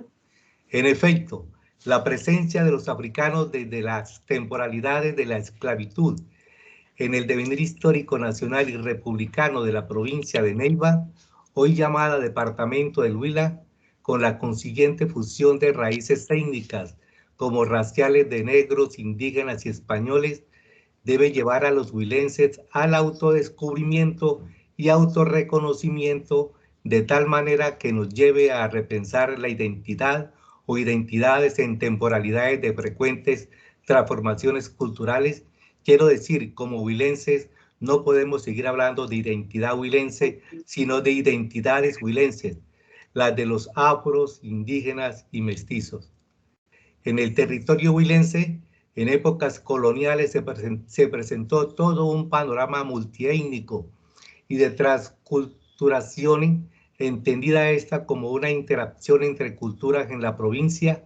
En efecto, la presencia de los africanos desde las temporalidades de la esclavitud en el devenir histórico nacional y republicano de la provincia de Neiva, hoy llamada Departamento del Huila, con la consiguiente fusión de raíces étnicas como raciales de negros, indígenas y españoles, debe llevar a los huilenses al autodescubrimiento y autorreconocimiento de tal manera que nos lleve a repensar la identidad o identidades en temporalidades de frecuentes transformaciones culturales. Quiero decir, como huilenses, no podemos seguir hablando de identidad huilense, sino de identidades huilenses, las de los afros, indígenas y mestizos. En el territorio huilense, en épocas coloniales se presentó todo un panorama multiétnico y de transculturación, entendida esta como una interacción entre culturas en la provincia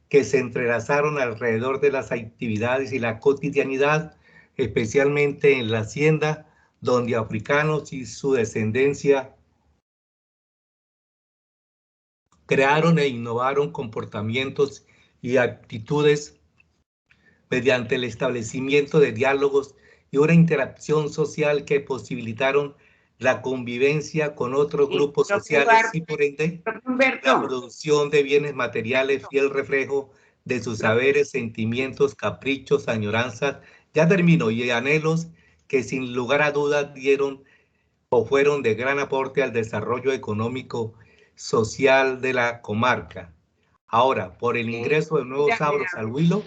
que se entrelazaron alrededor de las actividades y la cotidianidad, especialmente en la hacienda, donde africanos y su descendencia crearon e innovaron comportamientos y actitudes mediante el establecimiento de diálogos y una interacción social que posibilitaron la convivencia con otros grupos sociales y por ende la producción de bienes materiales, fiel reflejo de sus saberes, sentimientos, caprichos, añoranzas, ya termino, y anhelos que sin lugar a dudas dieron o fueron de gran aporte al desarrollo económico social de la comarca. Ahora, por el ingreso de nuevos sabros al Huila,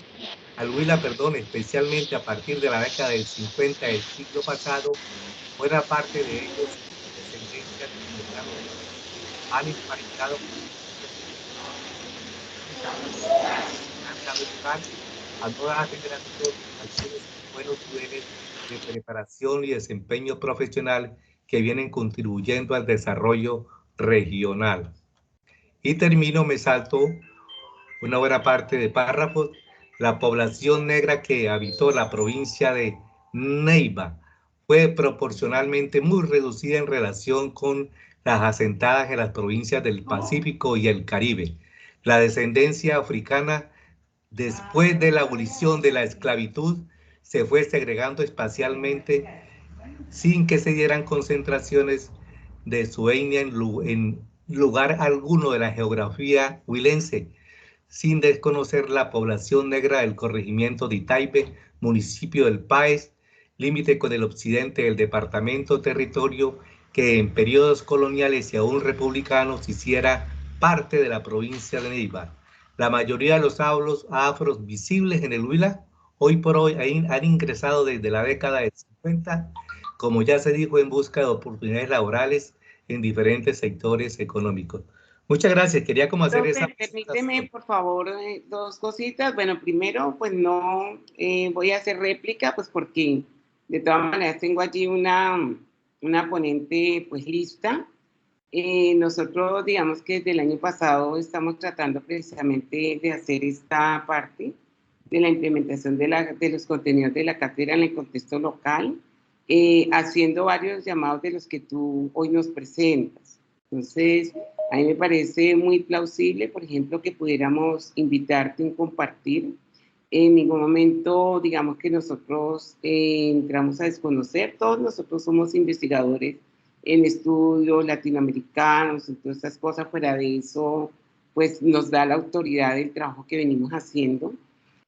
especialmente a partir de la década del 50 del siglo pasado, buena parte de ellos, descendencia de han emparentado a nuevas generaciones buenos niveles de preparación y desempeño profesional que vienen contribuyendo al desarrollo regional. Y termino, me salto una buena parte de párrafos. La población negra que habitó la provincia de Neiva fue proporcionalmente muy reducida en relación con las asentadas en las provincias del Pacífico y el Caribe. La descendencia africana, después de la abolición de la esclavitud, se fue segregando espacialmente sin que se dieran concentraciones de su etnia en lugar alguno de la geografía huilense, sin desconocer la población negra del corregimiento de Itaipe, municipio del Páez, límite con el occidente del departamento, territorio que en periodos coloniales y aún republicanos hiciera parte de la provincia de Neiva. La mayoría de los afros visibles en el Huila hoy por hoy han ingresado desde la década de 50, como ya se dijo, en busca de oportunidades laborales en diferentes sectores económicos. Muchas gracias. Quería como hacer esa... Permíteme, por favor, dos cositas. Bueno, primero, pues no voy a hacer réplica, pues porque de todas maneras tengo allí una ponente pues lista. Nosotros, digamos que desde el año pasado estamos tratando precisamente de hacer esta parte de la implementación de los contenidos de la cátedra en el contexto local, haciendo varios llamados de los que tú hoy nos presentas. Entonces, a mí me parece muy plausible, por ejemplo, que pudiéramos invitarte a compartir. En ningún momento, digamos que nosotros entramos a desconocer, todos nosotros somos investigadores en estudios latinoamericanos, en todas estas cosas. Fuera de eso, pues nos da la autoridad del trabajo que venimos haciendo.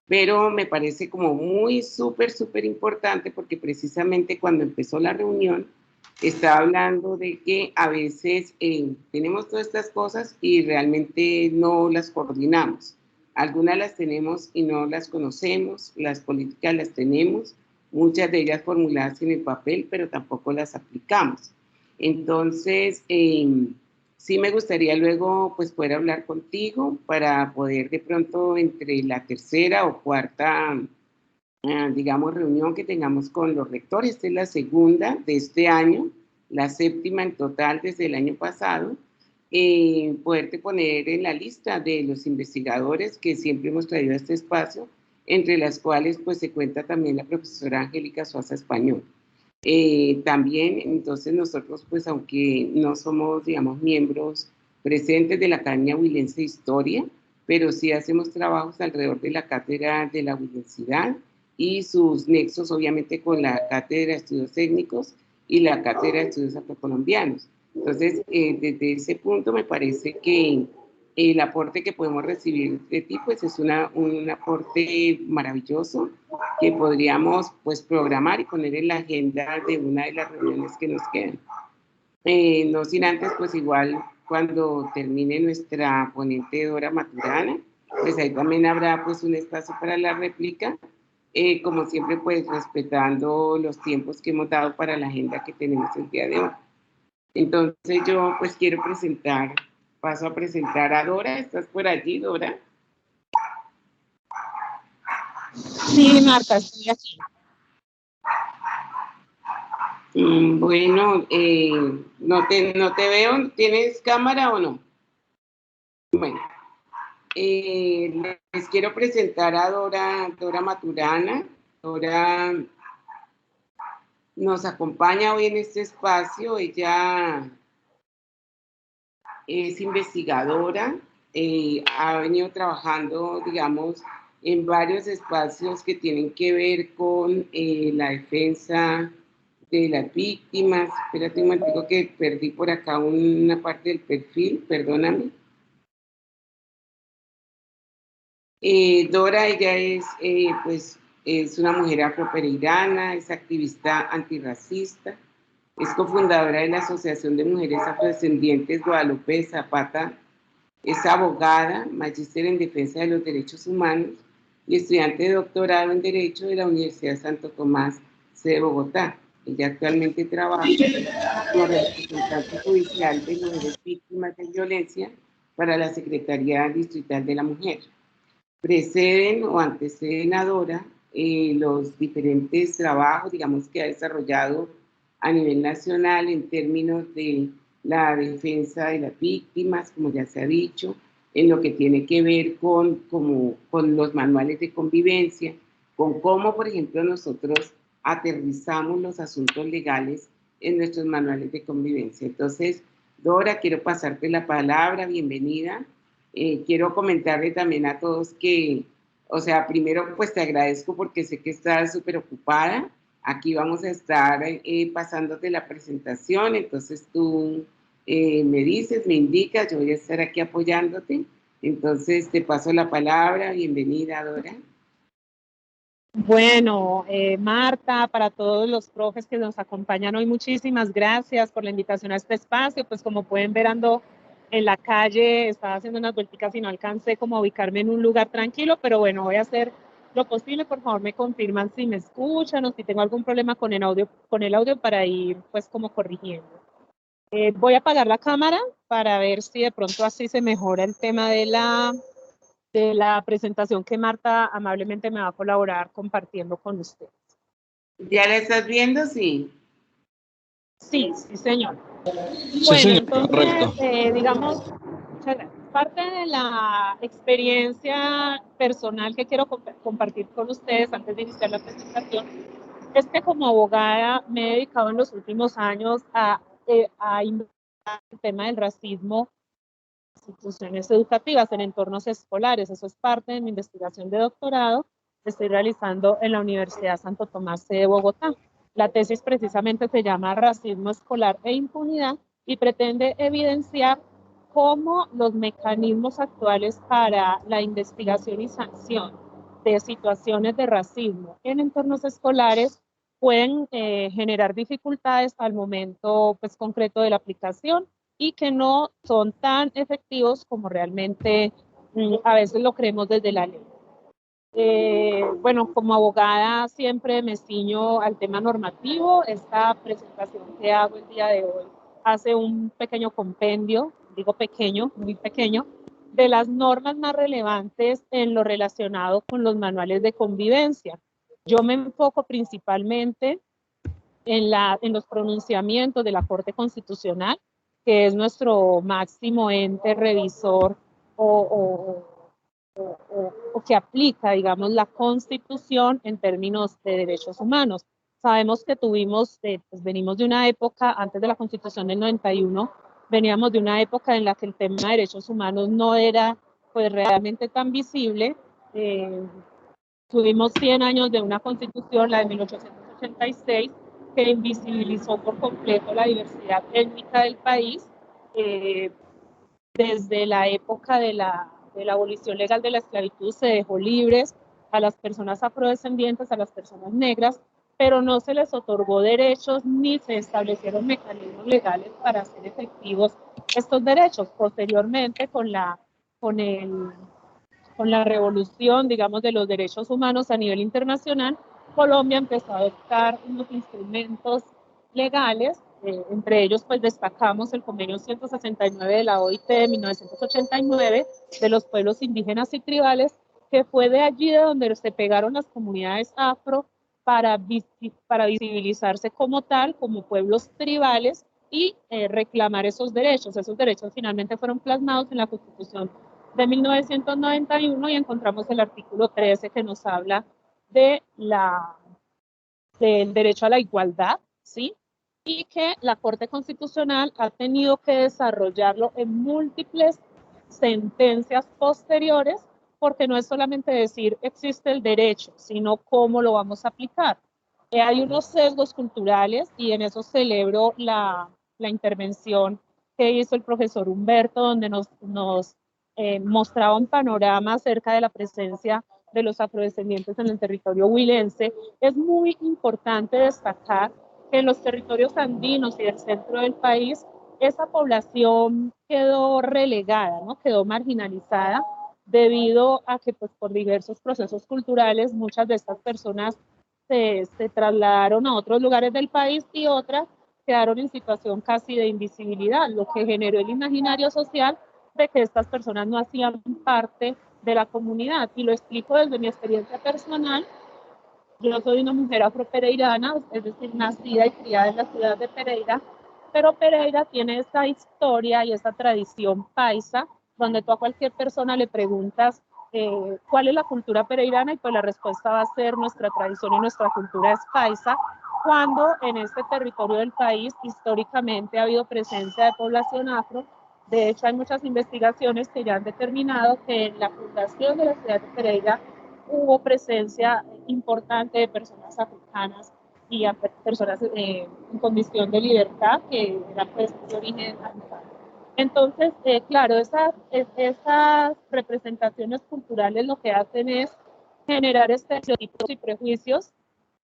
Pero me parece como muy súper importante, porque precisamente cuando empezó la reunión, estaba hablando de que a veces tenemos todas estas cosas y realmente no las coordinamos. Algunas las tenemos y no las conocemos, las políticas las tenemos, muchas de ellas formuladas en el papel, pero tampoco las aplicamos. Entonces, sí me gustaría luego pues poder hablar contigo para poder de pronto entre la tercera o cuarta digamos, reunión que tengamos con los rectores. Esta es la segunda de este año, la séptima en total desde el año pasado, poderte poner en la lista de los investigadores que siempre hemos traído a este espacio, entre las cuales pues se cuenta también la profesora Angélica Suaza Español. También, entonces nosotros pues aunque no somos, digamos, miembros presentes de la Academia Huilense de Historia, pero sí hacemos trabajos alrededor de la cátedra de la huilensidad y sus nexos obviamente con la Cátedra de Estudios Técnicos y la Cátedra de Estudios Afrocolombianos. Entonces, desde ese punto me parece que el aporte que podemos recibir de ti pues es un aporte maravilloso que podríamos pues programar y poner en la agenda de una de las reuniones que nos quedan. No sin antes, pues igual cuando termine nuestra ponente Dora Maturana, pues ahí también habrá pues un espacio para la réplica, como siempre pues respetando los tiempos que hemos dado para la agenda que tenemos el día de hoy. Entonces yo pues quiero paso a presentar a Dora. ¿Estás por allí, Dora? Sí, Marta, estoy aquí. Bueno, no te veo. ¿Tienes cámara o no? Bueno, les quiero presentar a Dora Maturana. Dora nos acompaña hoy en este espacio. Ella es investigadora, ha venido trabajando, digamos, en varios espacios que tienen que ver con la defensa de las víctimas. Espérate un momento que perdí por acá una parte del perfil, perdóname. Dora, ella es una mujer afropereirana, es activista antirracista, Es cofundadora de la Asociación de Mujeres Afrodescendientes Guadalupe Zapata. Es abogada, magíster en defensa de los derechos humanos y estudiante de doctorado en Derecho de la Universidad Santo Tomás, sede de Bogotá. Ella actualmente trabaja como representante judicial de mujeres víctimas de violencia para la Secretaría Distrital de la Mujer. Preceden o anteceden a Dora los diferentes trabajos, digamos, que ha desarrollado a nivel nacional en términos de la defensa de las víctimas, como ya se ha dicho, en lo que tiene que ver con los manuales de convivencia, con cómo, por ejemplo, nosotros aterrizamos los asuntos legales en nuestros manuales de convivencia. Entonces, Dora, quiero pasarte la palabra, bienvenida. Quiero comentarle también a todos que, o sea, primero pues te agradezco porque sé que estás súper ocupada. Aquí vamos a estar pasándote la presentación, entonces tú me dices, me indicas, yo voy a estar aquí apoyándote. Entonces te paso la palabra, bienvenida Dora. Bueno, Marta, para todos los profes que nos acompañan hoy, muchísimas gracias por la invitación a este espacio. Pues como pueden ver, ando en la calle, estaba haciendo unas vuelticas y no alcancé como a ubicarme en un lugar tranquilo, pero bueno, voy a hacer lo posible. Por favor, me confirman si me escuchan o si tengo algún problema con el audio para ir pues como corrigiendo. Voy a apagar la cámara para ver si de pronto así se mejora el tema de la presentación que Marta amablemente me va a colaborar compartiendo con ustedes. ¿Ya la estás viendo? Sí. Sí, sí, señor. Sí, bueno, señor, entonces, correcto. Digamos, parte de la experiencia personal que quiero compartir con ustedes antes de iniciar la presentación es que como abogada me he dedicado en los últimos años a investigar el tema del racismo en instituciones educativas, en entornos escolares. Eso es parte de mi investigación de doctorado que estoy realizando en la Universidad Santo Tomás de Bogotá. La tesis precisamente se llama Racismo Escolar e Impunidad y pretende evidenciar cómo los mecanismos actuales para la investigación y sanción de situaciones de racismo en entornos escolares pueden generar dificultades al momento pues, concreto de la aplicación y que no son tan efectivos como realmente a veces lo creemos desde la ley. Bueno, como abogada siempre me ciño al tema normativo. Esta presentación que hago el día de hoy hace un pequeño compendio, digo pequeño, muy pequeño, de las normas más relevantes en lo relacionado con los manuales de convivencia. Yo me enfoco principalmente en los pronunciamientos de la Corte Constitucional, que es nuestro máximo ente revisor o que aplica, digamos, la Constitución en términos de derechos humanos. Sabemos que pues venimos de una época, antes de la Constitución del 91, veníamos de una época en la que el tema de derechos humanos no era pues realmente tan visible. Tuvimos 100 años de una Constitución, la de 1886, que invisibilizó por completo la diversidad étnica del país, desde la época de la abolición legal de la esclavitud se dejó libres a las personas afrodescendientes, a las personas negras, pero no se les otorgó derechos ni se establecieron mecanismos legales para hacer efectivos estos derechos. Posteriormente, con la revolución, digamos, de los derechos humanos a nivel internacional, Colombia empezó a adoptar unos instrumentos legales, entre ellos pues destacamos el convenio 169 de la OIT de 1989 de los pueblos indígenas y tribales, que fue de allí de donde se pegaron las comunidades afro para visibilizarse como tal, como pueblos tribales y reclamar esos derechos. Esos derechos finalmente fueron plasmados en la Constitución de 1991 y encontramos el artículo 13 que nos habla del derecho a la igualdad, ¿sí? Y que la Corte Constitucional ha tenido que desarrollarlo en múltiples sentencias posteriores, porque no es solamente decir existe el derecho, sino cómo lo vamos a aplicar. Hay unos sesgos culturales y en eso celebro la intervención que hizo el profesor Humberto, donde nos mostraba un panorama acerca de la presencia de los afrodescendientes en el territorio huilense. Es muy importante destacar que en los territorios andinos y el centro del país esa población quedó relegada, ¿no? Quedó marginalizada debido a que pues, por diversos procesos culturales muchas de estas personas se trasladaron a otros lugares del país y otras quedaron en situación casi de invisibilidad, lo que generó el imaginario social de que estas personas no hacían parte de la comunidad. Y lo explico desde mi experiencia personal. Yo soy una mujer afropereirana, es decir, nacida y criada en la ciudad de Pereira, pero Pereira tiene esa historia y esa tradición paisa, donde tú a cualquier persona le preguntas cuál es la cultura pereirana y pues la respuesta va a ser nuestra tradición y nuestra cultura es paisa, cuando en este territorio del país históricamente ha habido presencia de población afro. De hecho, hay muchas investigaciones que ya han determinado que en la fundación de la ciudad de Pereira hubo presencia importante de personas africanas y a personas en condición de libertad que eran pues, de origen africano. Entonces, claro, esas representaciones culturales lo que hacen es generar estereotipos y prejuicios,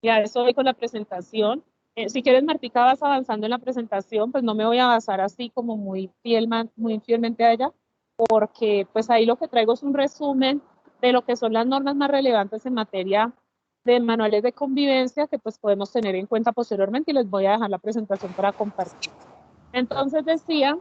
y a eso voy con la presentación. Si quieres, Martica, vas avanzando en la presentación, pues no me voy a basar así como muy fielmente a ella, porque pues ahí lo que traigo es un resumen de lo que son las normas más relevantes en materia de manuales de convivencia que pues podemos tener en cuenta posteriormente y les voy a dejar la presentación para compartir. Entonces decía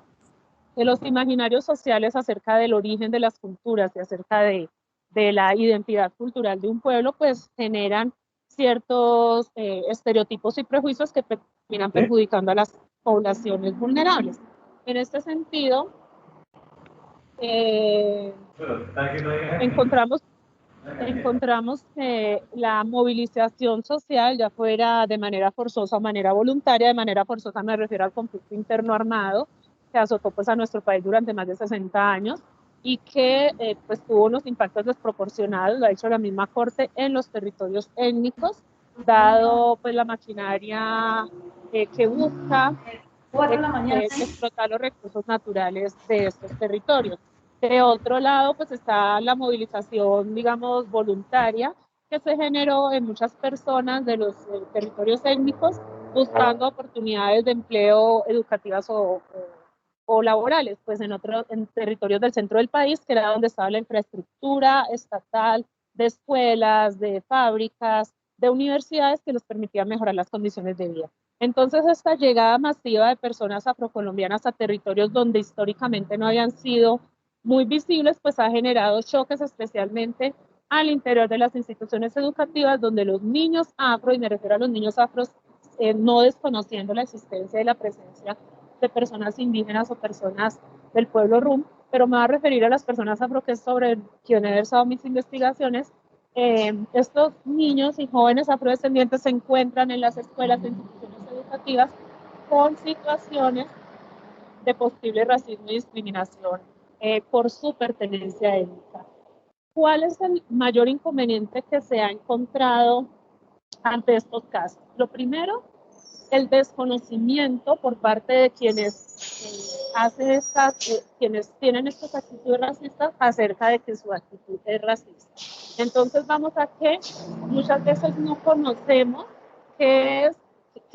que los imaginarios sociales acerca del origen de las culturas y acerca de la identidad cultural de un pueblo pues generan ciertos estereotipos y prejuicios que terminan perjudicando a las poblaciones vulnerables. En este sentido, encontramos que la movilización social, ya fuera de manera forzosa o manera voluntaria, de manera forzosa me refiero al conflicto interno armado que azotó pues, a nuestro país durante más de 60 años y que pues, tuvo unos impactos desproporcionados, lo ha dicho la misma Corte, en los territorios étnicos, dado pues, la maquinaria que busca explotar los recursos naturales de estos territorios. De otro lado, pues está la movilización, digamos, voluntaria que se generó en muchas personas de los territorios étnicos buscando oportunidades de empleo educativas o laborales, pues en territorios del centro del país, que era donde estaba la infraestructura estatal de escuelas, de fábricas, de universidades que les permitían mejorar las condiciones de vida. Entonces, esta llegada masiva de personas afrocolombianas a territorios donde históricamente no habían sido muy visibles, pues ha generado choques especialmente al interior de las instituciones educativas, donde los niños afro, y me refiero a los niños afros, no desconociendo la existencia y la presencia de personas indígenas o personas del pueblo rum, pero me voy a referir a las personas afro, que es sobre quien he versado mis investigaciones. Estos niños y jóvenes afrodescendientes se encuentran en las escuelas e instituciones educativas con situaciones de posible racismo y discriminación por su pertenencia étnica. ¿Cuál es el mayor inconveniente que se ha encontrado ante estos casos? Lo primero, el desconocimiento por parte de quienes quienes tienen estas actitudes racistas acerca de que su actitud es racista. Entonces vamos a que muchas veces no conocemos que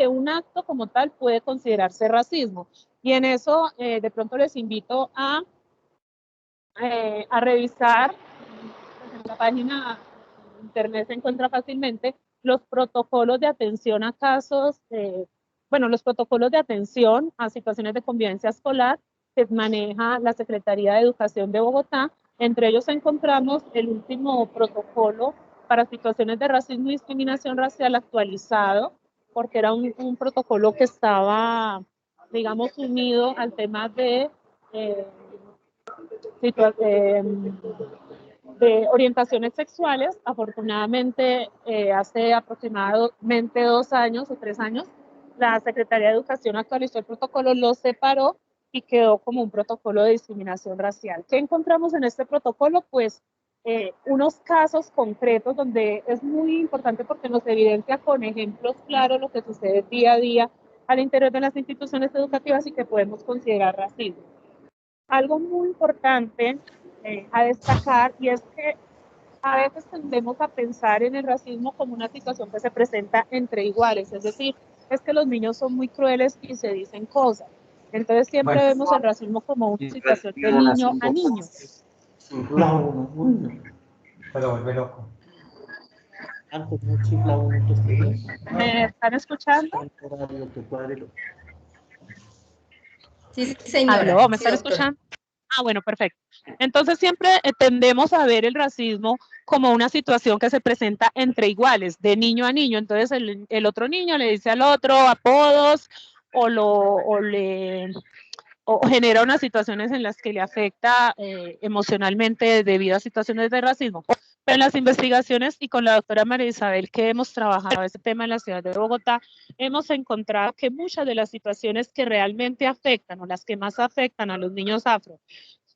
un acto como tal puede considerarse racismo. Y en eso de pronto les invito a revisar, en la página de internet se encuentra fácilmente, los protocolos de atención a casos, los protocolos de atención a situaciones de convivencia escolar que maneja la Secretaría de Educación de Bogotá. Entre ellos encontramos el último protocolo para situaciones de racismo y discriminación racial actualizado, porque era un protocolo que estaba, digamos, unido al tema de orientaciones sexuales. Afortunadamente, hace aproximadamente 2 años o 3 años, la Secretaría de Educación actualizó el protocolo, lo separó y quedó como un protocolo de discriminación racial. ¿Qué encontramos en este protocolo? Pues unos casos concretos donde es muy importante porque nos evidencia con ejemplos claros lo que sucede día a día al interior de las instituciones educativas y que podemos considerar racismo. Algo muy importante a destacar, y es que a veces tendemos a pensar en el racismo como una situación que se presenta entre iguales, es decir, es que los niños son muy crueles y se dicen cosas. Entonces siempre vemos el racismo como una situación de niño a niño. Pero vuelve loco. Antes no chifla uno que esté. ¿Me están escuchando? Sí, señora. ¿Aló? ¿Me están escuchando? Ah, bueno, perfecto. Entonces siempre tendemos a ver el racismo como una situación que se presenta entre iguales, de niño a niño. Entonces el otro niño le dice al otro apodos o genera unas situaciones en las que le afecta emocionalmente debido a situaciones de racismo. Pero en las investigaciones y con la doctora María Isabel, que hemos trabajado este tema en la ciudad de Bogotá, hemos encontrado que muchas de las situaciones que realmente afectan o las que más afectan a los niños afro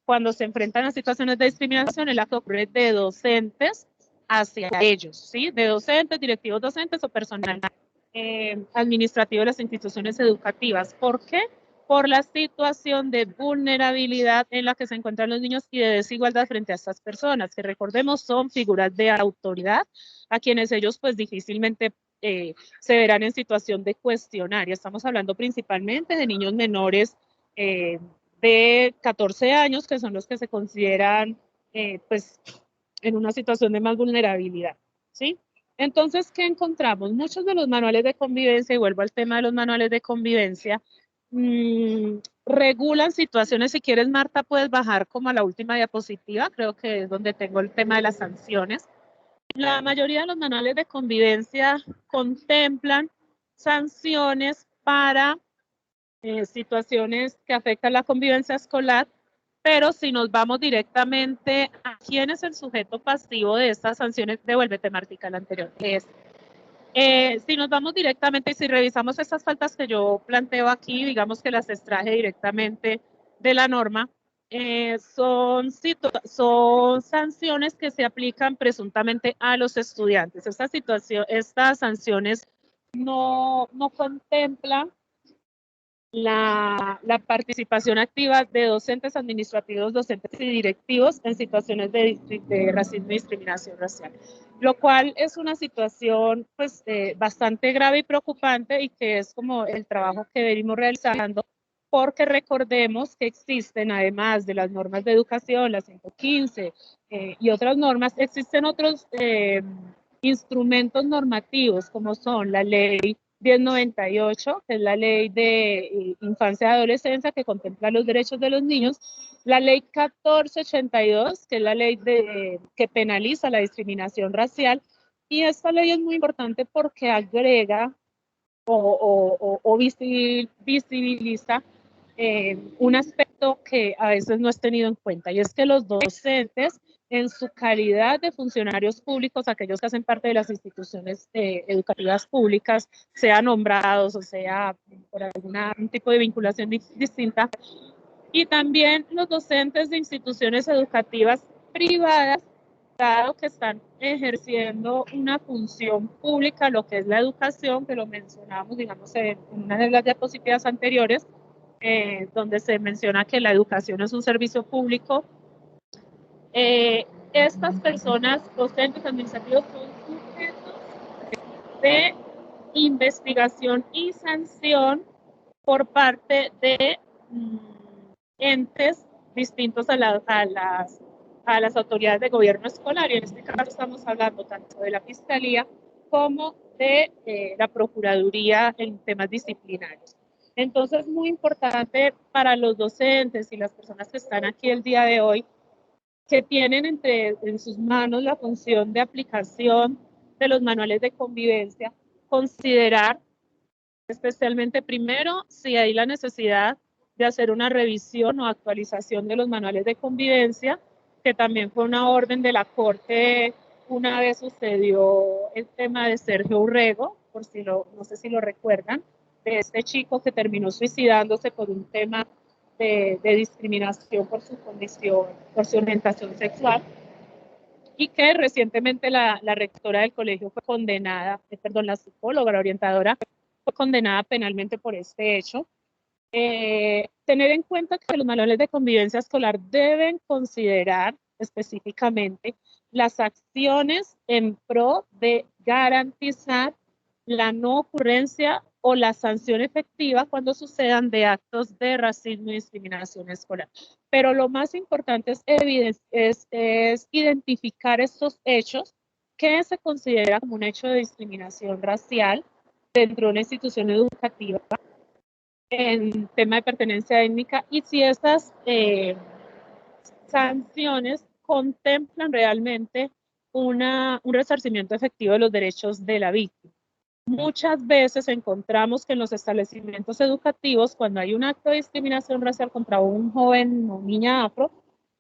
cuando se enfrentan a situaciones de discriminación es la que ocurre de docentes hacia ellos, ¿sí? De docentes, directivos docentes o personal administrativo de las instituciones educativas. ¿Por qué? Por la situación de vulnerabilidad en la que se encuentran los niños y de desigualdad frente a estas personas, que recordemos son figuras de autoridad a quienes ellos pues difícilmente se verán en situación de cuestionar. Y estamos hablando principalmente de niños menores de 14 años, que son los que se consideran pues en una situación de más vulnerabilidad, ¿sí? Entonces, ¿qué encontramos? Muchos de los manuales de convivencia, y vuelvo al tema de los manuales de convivencia, regulan situaciones. Si quieres, Marta, puedes bajar como a la última diapositiva, creo que es donde tengo el tema de las sanciones. La mayoría de los manuales de convivencia contemplan sanciones para situaciones que afectan la convivencia escolar, pero si nos vamos directamente a quién es el sujeto pasivo de estas sanciones, devuélvete, Martica, la anterior, si nos vamos directamente y si revisamos estas faltas que yo planteo aquí, digamos que las extraje directamente de la norma, son sanciones que se aplican presuntamente a los estudiantes. Estas sanciones no contemplan la participación activa de docentes administrativos, docentes y directivos en situaciones de racismo y discriminación racial, lo cual es una situación pues bastante grave y preocupante y que es como el trabajo que venimos realizando, porque recordemos que existen, además de las normas de educación, las 115 y otras normas, existen otros instrumentos normativos como son la ley 1098, que es la ley de infancia y adolescencia que contempla los derechos de los niños, la ley 1482, que es la ley que penaliza la discriminación racial, y esta ley es muy importante porque agrega o visibiliza un aspecto que a veces no es tenido en cuenta, y es que los docentes, en su calidad de funcionarios públicos, aquellos que hacen parte de las instituciones educativas públicas, sean nombrados o sea por algún tipo de vinculación distinta, y también los docentes de instituciones educativas privadas, dado que están ejerciendo una función pública, lo que es la educación, que lo mencionamos, digamos, en una de las diapositivas anteriores, donde se menciona que la educación es un servicio público. Estas personas, docentes administrativos, son sujetos de investigación y sanción por parte de entes distintos a las autoridades de gobierno escolar, y en este caso estamos hablando tanto de la Fiscalía como de la Procuraduría en temas disciplinarios. Entonces, muy importante para los docentes y las personas que están aquí el día de hoy, que tienen en sus manos la función de aplicación de los manuales de convivencia, considerar especialmente primero si hay la necesidad de hacer una revisión o actualización de los manuales de convivencia, que también fue una orden de la Corte. Una vez sucedió el tema de Sergio Urrego, no sé si lo recuerdan, de este chico que terminó suicidándose por un tema de discriminación por su condición, por su orientación sexual, y que recientemente la rectora del colegio fue condenada, la psicóloga, la orientadora, fue condenada penalmente por este hecho. Tener en cuenta que los manuales de convivencia escolar deben considerar específicamente las acciones en pro de garantizar la no ocurrencia o la sanción efectiva cuando sucedan de actos de racismo y discriminación escolar. Pero lo más importante es identificar estos hechos que se considera como un hecho de discriminación racial dentro de una institución educativa en tema de pertenencia étnica y si estas sanciones contemplan realmente un resarcimiento efectivo de los derechos de la víctima. Muchas veces encontramos que en los establecimientos educativos, cuando hay un acto de discriminación racial contra un joven o niña afro,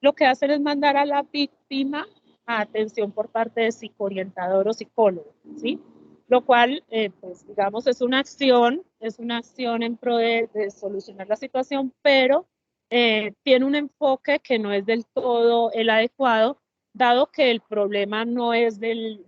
lo que hacen es mandar a la víctima a atención por parte de psicoorientador o psicólogo, ¿sí? Lo cual, pues digamos, es una acción en pro de solucionar la situación, pero tiene un enfoque que no es del todo el adecuado, dado que el problema no es el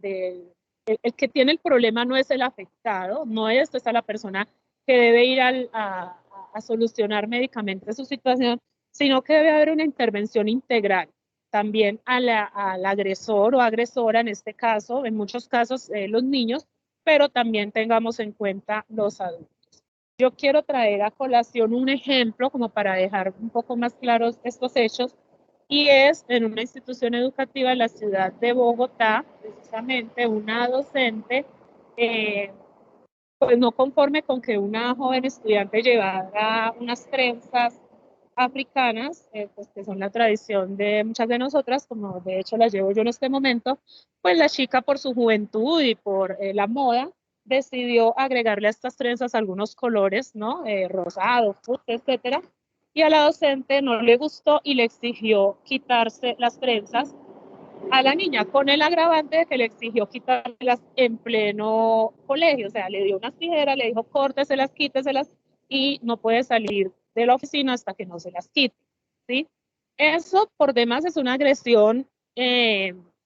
que tiene el problema no es el afectado, no es esa la persona que debe ir a solucionar médicamente su situación, sino que debe haber una intervención integral también al agresor o agresora, en este caso, en muchos casos los niños, pero también tengamos en cuenta los adultos. Yo quiero traer a colación un ejemplo como para dejar un poco más claros estos hechos, y es en una institución educativa en la ciudad de Bogotá, precisamente una docente, pues no conforme con que una joven estudiante llevara unas trenzas africanas, pues que son la tradición de muchas de nosotras, como de hecho las llevo yo en este momento, pues la chica por su juventud y por la moda, decidió agregarle a estas trenzas algunos colores, ¿no? Rosado, fucsia, etcétera, y a la docente no le gustó y le exigió quitarse las trenzas a la niña, con el agravante de que le exigió quitárselas en pleno colegio, o sea, le dio unas tijeras, le dijo córteselas, quíteselas y no puede salir de la oficina hasta que no se las quite, ¿sí? Eso por demás es una agresión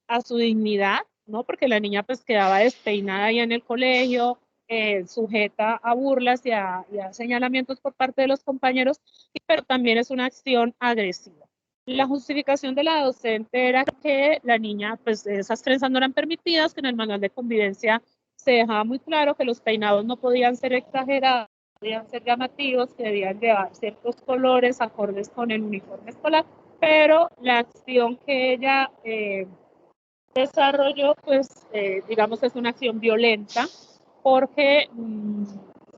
a su dignidad, ¿no? Porque la niña pues quedaba despeinada ahí en el colegio, sujeta a burlas y a señalamientos por parte de los compañeros, pero también es una acción agresiva. La justificación de la docente era que la niña, pues esas trenzas no eran permitidas, que en el manual de convivencia se dejaba muy claro que los peinados no podían ser exagerados, podían ser llamativos, que debían llevar ciertos colores acordes con el uniforme escolar, pero la acción que ella desarrolló, pues digamos es una acción violenta, porque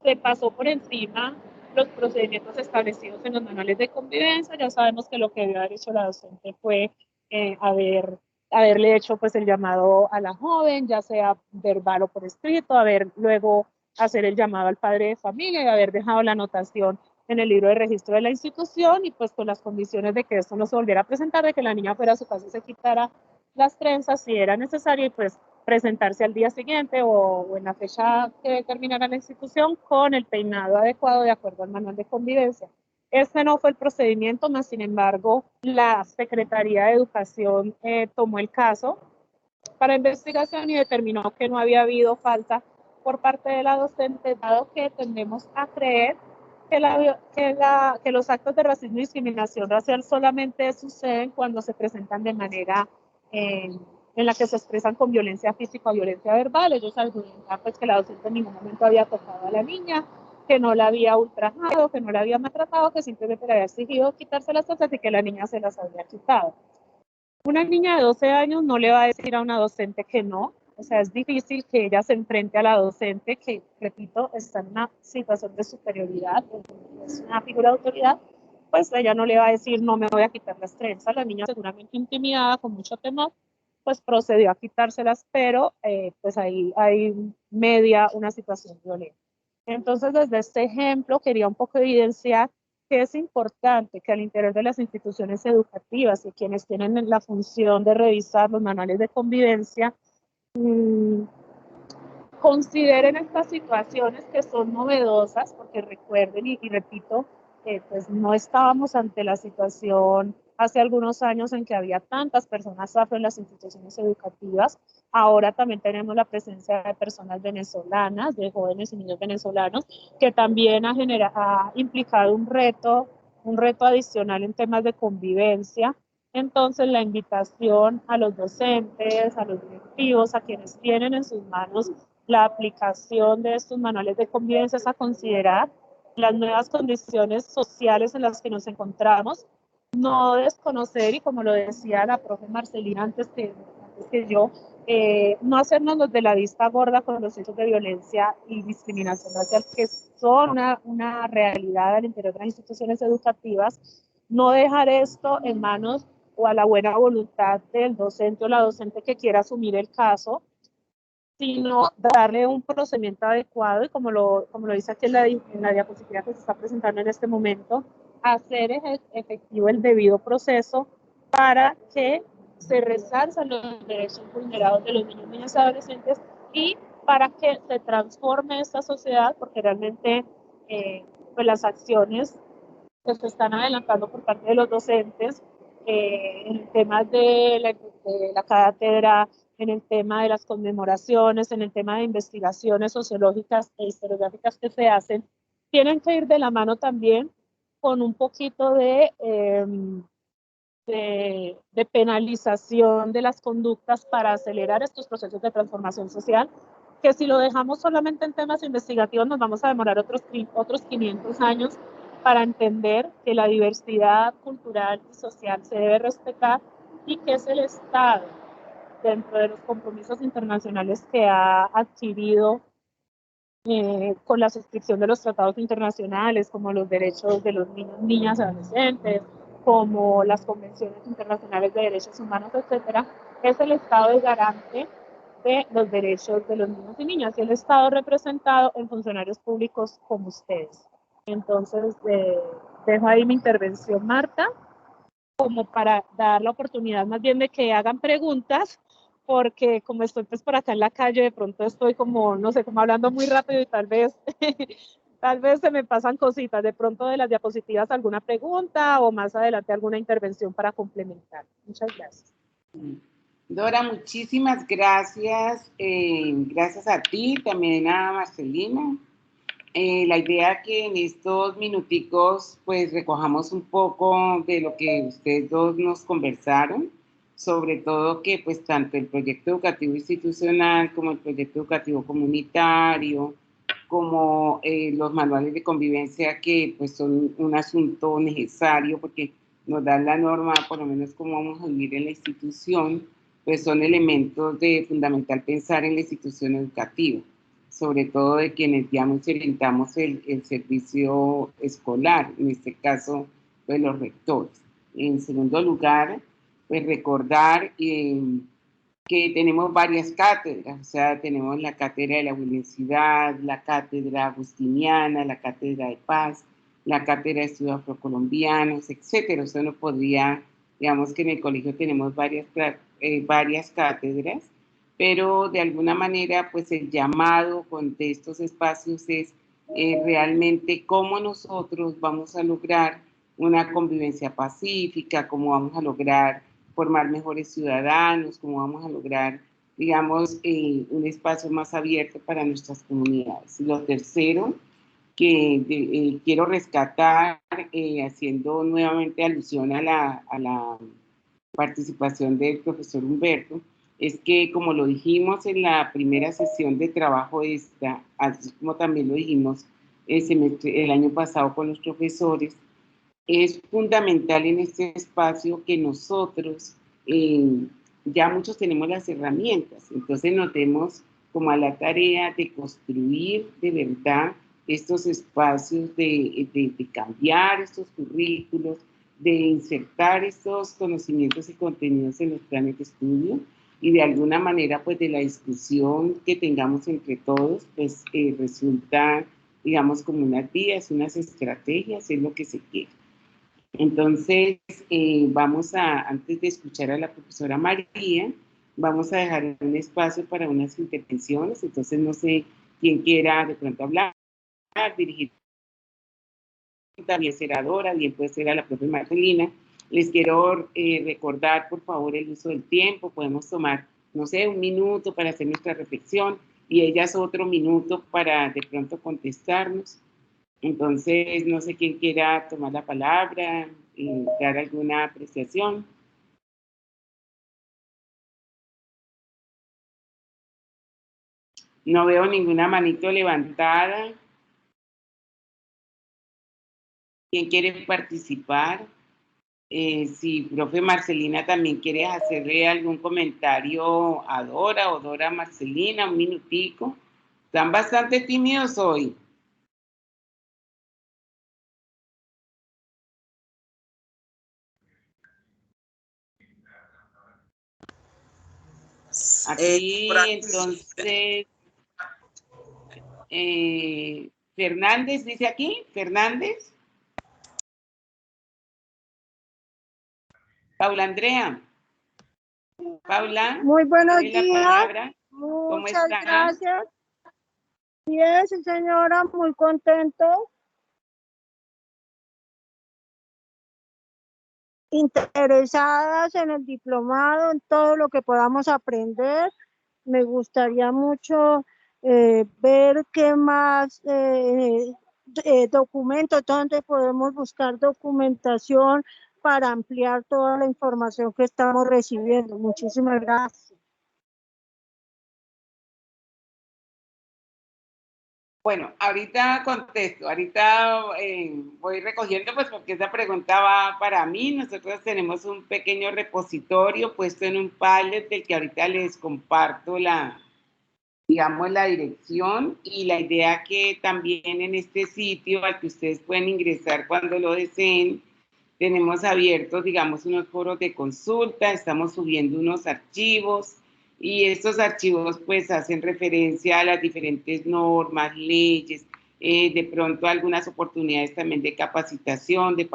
se pasó por encima los procedimientos establecidos en los manuales de convivencia. Ya sabemos que lo que debió haber hecho la docente fue haberle hecho pues el llamado a la joven, ya sea verbal o por escrito, luego hacer el llamado al padre de familia y haber dejado la anotación en el libro de registro de la institución y pues con las condiciones de que esto no se volviera a presentar, de que la niña fuera a su casa y se quitara las trenzas si era necesario y pues presentarse al día siguiente o en la fecha que determinara la institución con el peinado adecuado de acuerdo al manual de convivencia. Este no fue el procedimiento, más sin embargo, la Secretaría de Educación tomó el caso para investigación y determinó que no había habido falta por parte de la docente, dado que tendemos a creer que los actos de racismo y discriminación racial solamente suceden cuando se presentan de manera en la que se expresan con violencia física o violencia verbal. Ellos argumentan pues que la docente en ningún momento había tocado a la niña, que no la había ultrajado, que no la había maltratado, que simplemente le había exigido quitarse las cosas y que la niña se las había quitado. Una niña de 12 años no le va a decir a una docente que no, o sea, es difícil que ella se enfrente a la docente que, repito, está en una situación de superioridad, es una figura de autoridad, pues ella no le va a decir no me voy a quitar las trenzas. La niña seguramente intimidada, con mucho temor, pues procedió a quitárselas, pero pues ahí hay media una situación violenta. Entonces, desde este ejemplo quería un poco evidenciar que es importante que al interior de las instituciones educativas y quienes tienen la función de revisar los manuales de convivencia, consideren estas situaciones que son novedosas, porque recuerden y repito, pues no estábamos ante la situación hace algunos años en que había tantas personas afro en las instituciones educativas. Ahora también tenemos la presencia de personas venezolanas, de jóvenes y niños venezolanos, que también ha implicado un reto adicional en temas de convivencia. Entonces, la invitación a los docentes, a los directivos, a quienes tienen en sus manos la aplicación de estos manuales de convivencia es a considerar las nuevas condiciones sociales en las que nos encontramos, no desconocer, y como lo decía la profe Marcelina antes que yo, no hacernos los de la vista gorda con los hechos de violencia y discriminación racial que son una realidad al interior de las instituciones educativas, no dejar esto en manos o a la buena voluntad del docente o la docente que quiera asumir el caso, sino darle un procedimiento adecuado y como lo dice aquí en la diapositiva que se está presentando en este momento, hacer efectivo el debido proceso para que se resalzan los derechos vulnerados de los niños, niñas y adolescentes y para que se transforme esta sociedad, porque realmente pues las acciones que se están adelantando por parte de los docentes en temas de la cátedra, en el tema de las conmemoraciones, en el tema de investigaciones sociológicas e historiográficas que se hacen, tienen que ir de la mano también con un poquito de penalización de las conductas para acelerar estos procesos de transformación social, que si lo dejamos solamente en temas investigativos nos vamos a demorar otros 500 años para entender que la diversidad cultural y social se debe respetar y que es el Estado, dentro de los compromisos internacionales que ha adquirido con la suscripción de los tratados internacionales, como los derechos de los niños, niñas y adolescentes, como las convenciones internacionales de derechos humanos, etcétera, es el Estado el garante de los derechos de los niños y niñas, y el Estado representado en funcionarios públicos como ustedes. Entonces, dejo ahí mi intervención, Marta, como para dar la oportunidad más bien de que hagan preguntas, porque como estoy pues por acá en la calle, de pronto estoy como, no sé, como hablando muy rápido y tal vez se me pasan cositas, de pronto de las diapositivas alguna pregunta o más adelante alguna intervención para complementar. Muchas gracias. Dora, muchísimas gracias. Gracias a ti, también a Marcelina. La idea que en estos minuticos pues recojamos un poco de lo que ustedes dos nos conversaron, sobre todo que pues tanto el proyecto educativo institucional como el proyecto educativo comunitario, como los manuales de convivencia que pues son un asunto necesario porque nos dan la norma, por lo menos cómo vamos a vivir en la institución, pues son elementos de fundamental pensar en la institución educativa, sobre todo de quienes ya nos orientamos el servicio escolar, en este caso, pues los rectores. En segundo lugar, pues recordar que tenemos varias cátedras, o sea, tenemos la cátedra de la Universidad, la cátedra agustiniana, la cátedra de paz, la cátedra de estudios afrocolombianos, etcétera. O sea, uno podría, digamos que en el colegio tenemos varias cátedras, pero de alguna manera, pues el llamado con estos espacios es realmente cómo nosotros vamos a lograr una convivencia pacífica, cómo vamos a lograr formar mejores ciudadanos, cómo vamos a lograr, digamos, un espacio más abierto para nuestras comunidades. Y lo tercero que quiero rescatar, haciendo nuevamente alusión a la participación del profesor Humberto, es que como lo dijimos en la primera sesión de trabajo esta, así como también lo dijimos el año pasado con los profesores, es fundamental en este espacio que nosotros, ya muchos tenemos las herramientas, entonces nos demos como a la tarea de construir de verdad estos espacios, de cambiar estos currículos, de insertar estos conocimientos y contenidos en los planes de estudio y de alguna manera pues de la discusión que tengamos entre todos pues resulta digamos como unas vías, unas estrategias, es lo que se quiere. Entonces vamos a, antes de escuchar a la profesora María, vamos a dejar un espacio para unas intervenciones, entonces no sé quién quiera de pronto hablar, dirigir. También será Dora, bien puede ser a la profe Marcelina. Les quiero recordar, por favor, el uso del tiempo. Podemos tomar, no sé, un minuto para hacer nuestra reflexión y ellas otro minuto para de pronto contestarnos. Entonces, no sé quién quiera tomar la palabra y dar alguna apreciación. No veo ninguna manito levantada. ¿Quién quiere participar? Si profe Marcelina también quiere hacerle algún comentario a Dora o Dora a Marcelina, un minutico. Están bastante tímidos hoy. Aquí, entonces, Fernández, dice aquí, Fernández. Paula Andrea. Paula. Muy buenos días. ¿Cómo Muchas están? gracias. Bien, sí, señora, muy contento. Interesadas en el diplomado, en todo lo que podamos aprender. Me gustaría mucho ver qué más documentos, dónde podemos buscar documentación para ampliar toda la información que estamos recibiendo. Muchísimas gracias. Bueno, ahorita contesto, ahorita voy recogiendo, pues porque esa pregunta va para mí. Nosotros tenemos un pequeño repositorio puesto en un Padlet del que ahorita les comparto digamos, la dirección, y la idea que también en este sitio al que ustedes pueden ingresar cuando lo deseen, tenemos abiertos, digamos, unos foros de consulta, estamos subiendo unos archivos, y estos archivos pues hacen referencia a las diferentes normas, leyes, de pronto algunas oportunidades también de capacitación, de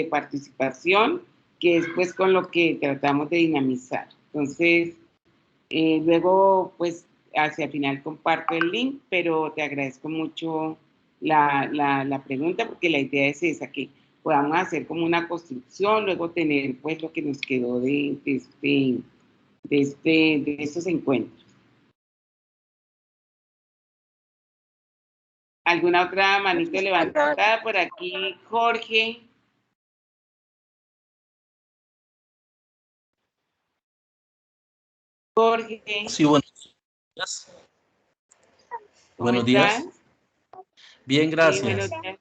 participación, que es pues con lo que tratamos de dinamizar. Entonces, luego pues hacia el final comparto el link, pero te agradezco mucho la pregunta, porque la idea es esa, que podamos hacer como una construcción, luego tener pues lo que nos quedó de estos encuentros. ¿Alguna otra manito levantada por aquí? Jorge. Jorge. Sí, buenos días. Buenos días. Bien, gracias. Sí, buenos días.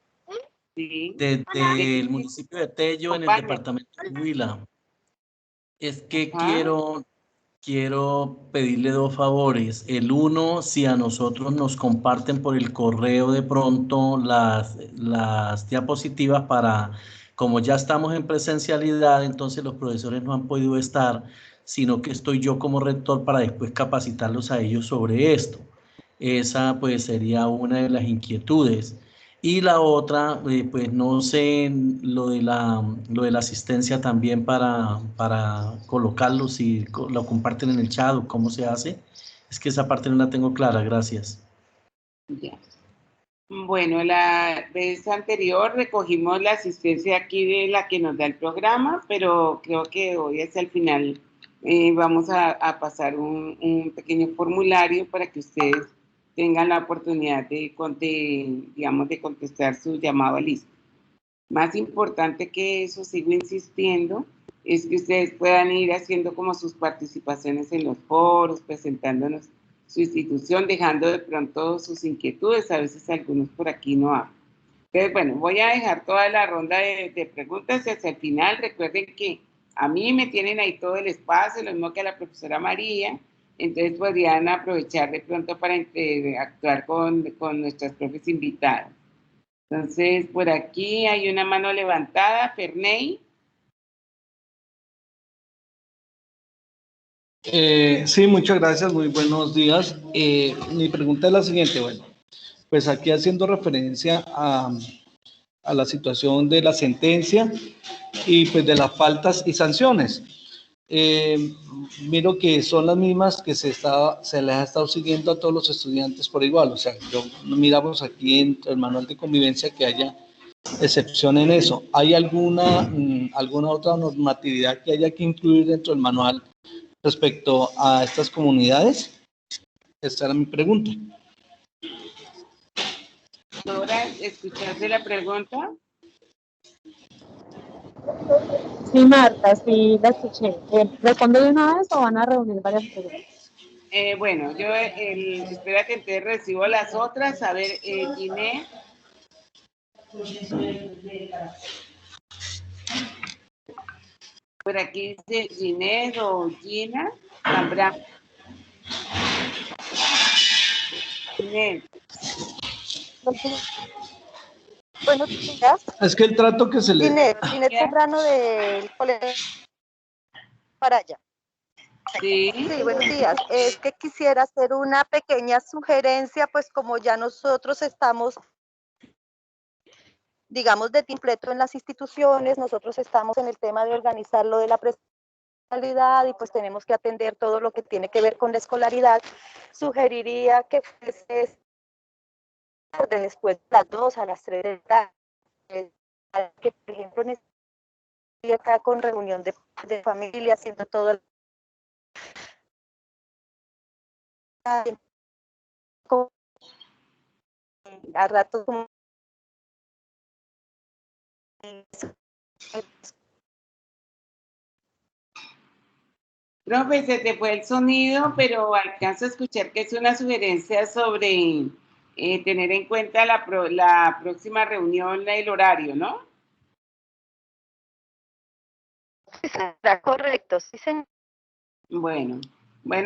Sí. Desde el municipio de Tello, en el departamento de Huila. Es que quiero pedirle dos favores. El uno, si a nosotros nos comparten por el correo de pronto las diapositivas para, como ya estamos en presencialidad, entonces los profesores no han podido estar, sino que estoy yo como rector para después capacitarlos a ellos sobre esto. Esa pues sería una de las inquietudes. Y la otra, pues no sé, lo de la asistencia también para colocarlo, si lo comparten en el chat o cómo se hace. Es que esa parte no la tengo clara, gracias. Ya. Bueno, la vez anterior recogimos la asistencia aquí de la que nos da el programa, pero creo que hoy hacia el final vamos a pasar un pequeño formulario para que ustedes tengan la oportunidad digamos, de contestar su llamado a lista. Más importante que eso, sigo insistiendo, es que ustedes puedan ir haciendo como sus participaciones en los foros, presentándonos su institución, dejando de pronto sus inquietudes, a veces algunos por aquí no hablan. Entonces, bueno, voy a dejar toda la ronda de preguntas hacia el final. Recuerden que a mí me tienen ahí todo el espacio, lo mismo que a la profesora María, entonces podrían aprovechar de pronto para interactuar con nuestras profes invitadas. Entonces, por aquí hay una mano levantada, Ferney. Sí, muchas gracias, muy buenos días. Mi pregunta es la siguiente, bueno, pues aquí haciendo referencia a la situación de la sentencia y pues de las faltas y sanciones. Miro que son las mismas que se les ha estado siguiendo a todos los estudiantes por igual, o sea, miramos aquí en el manual de convivencia que haya excepción en eso. ¿Hay alguna otra normatividad que haya que incluir dentro del manual respecto a estas comunidades? Esta era mi pregunta. Dora, ¿escuchaste la pregunta? Sí, Marta, sí, la escuché. ¿Respondo de una vez o van a reunir varias preguntas? Bueno, yo espérate, entonces recibo las otras. A ver, Ginés. Por aquí dice Ginés o Gina Zambrano. Ginés. Buenos días. Es que el trato que se le... Ginés Zambrano del colegio para allá. Sí. Sí, buenos días. Es que quisiera hacer una pequeña sugerencia, pues como ya nosotros estamos, digamos, de tiempleto en las instituciones, nosotros estamos en el tema de organizar lo de la presencialidad y pues tenemos que atender todo lo que tiene que ver con la escolaridad. Sugeriría que fuese después de las 2 a las 3 de la tarde, que por ejemplo estoy acá con reunión de familia, haciendo todo el a ratos como Profe, se te fue el sonido, pero alcanzo a escuchar que es una sugerencia sobre tener en cuenta la próxima reunión, el horario, ¿no? Sí, será correcto, sí, señor. Bueno,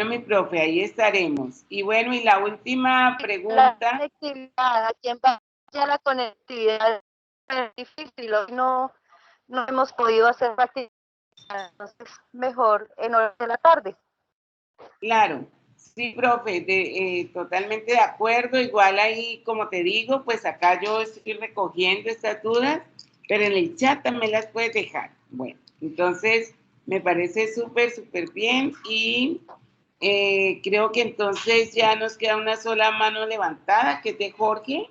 mi profe, ahí estaremos. Y bueno, y la última pregunta. La conectividad, ¿a quién va ya la conectividad? Es difícil, hoy no hemos podido hacer práctica, entonces mejor en horas de la tarde. Claro, sí, profe, totalmente de acuerdo. Igual ahí, como te digo, pues acá yo estoy recogiendo estas dudas, pero en el chat también las puedes dejar. Bueno, entonces me parece súper bien y creo que entonces ya nos queda una sola mano levantada, que es de Jorge,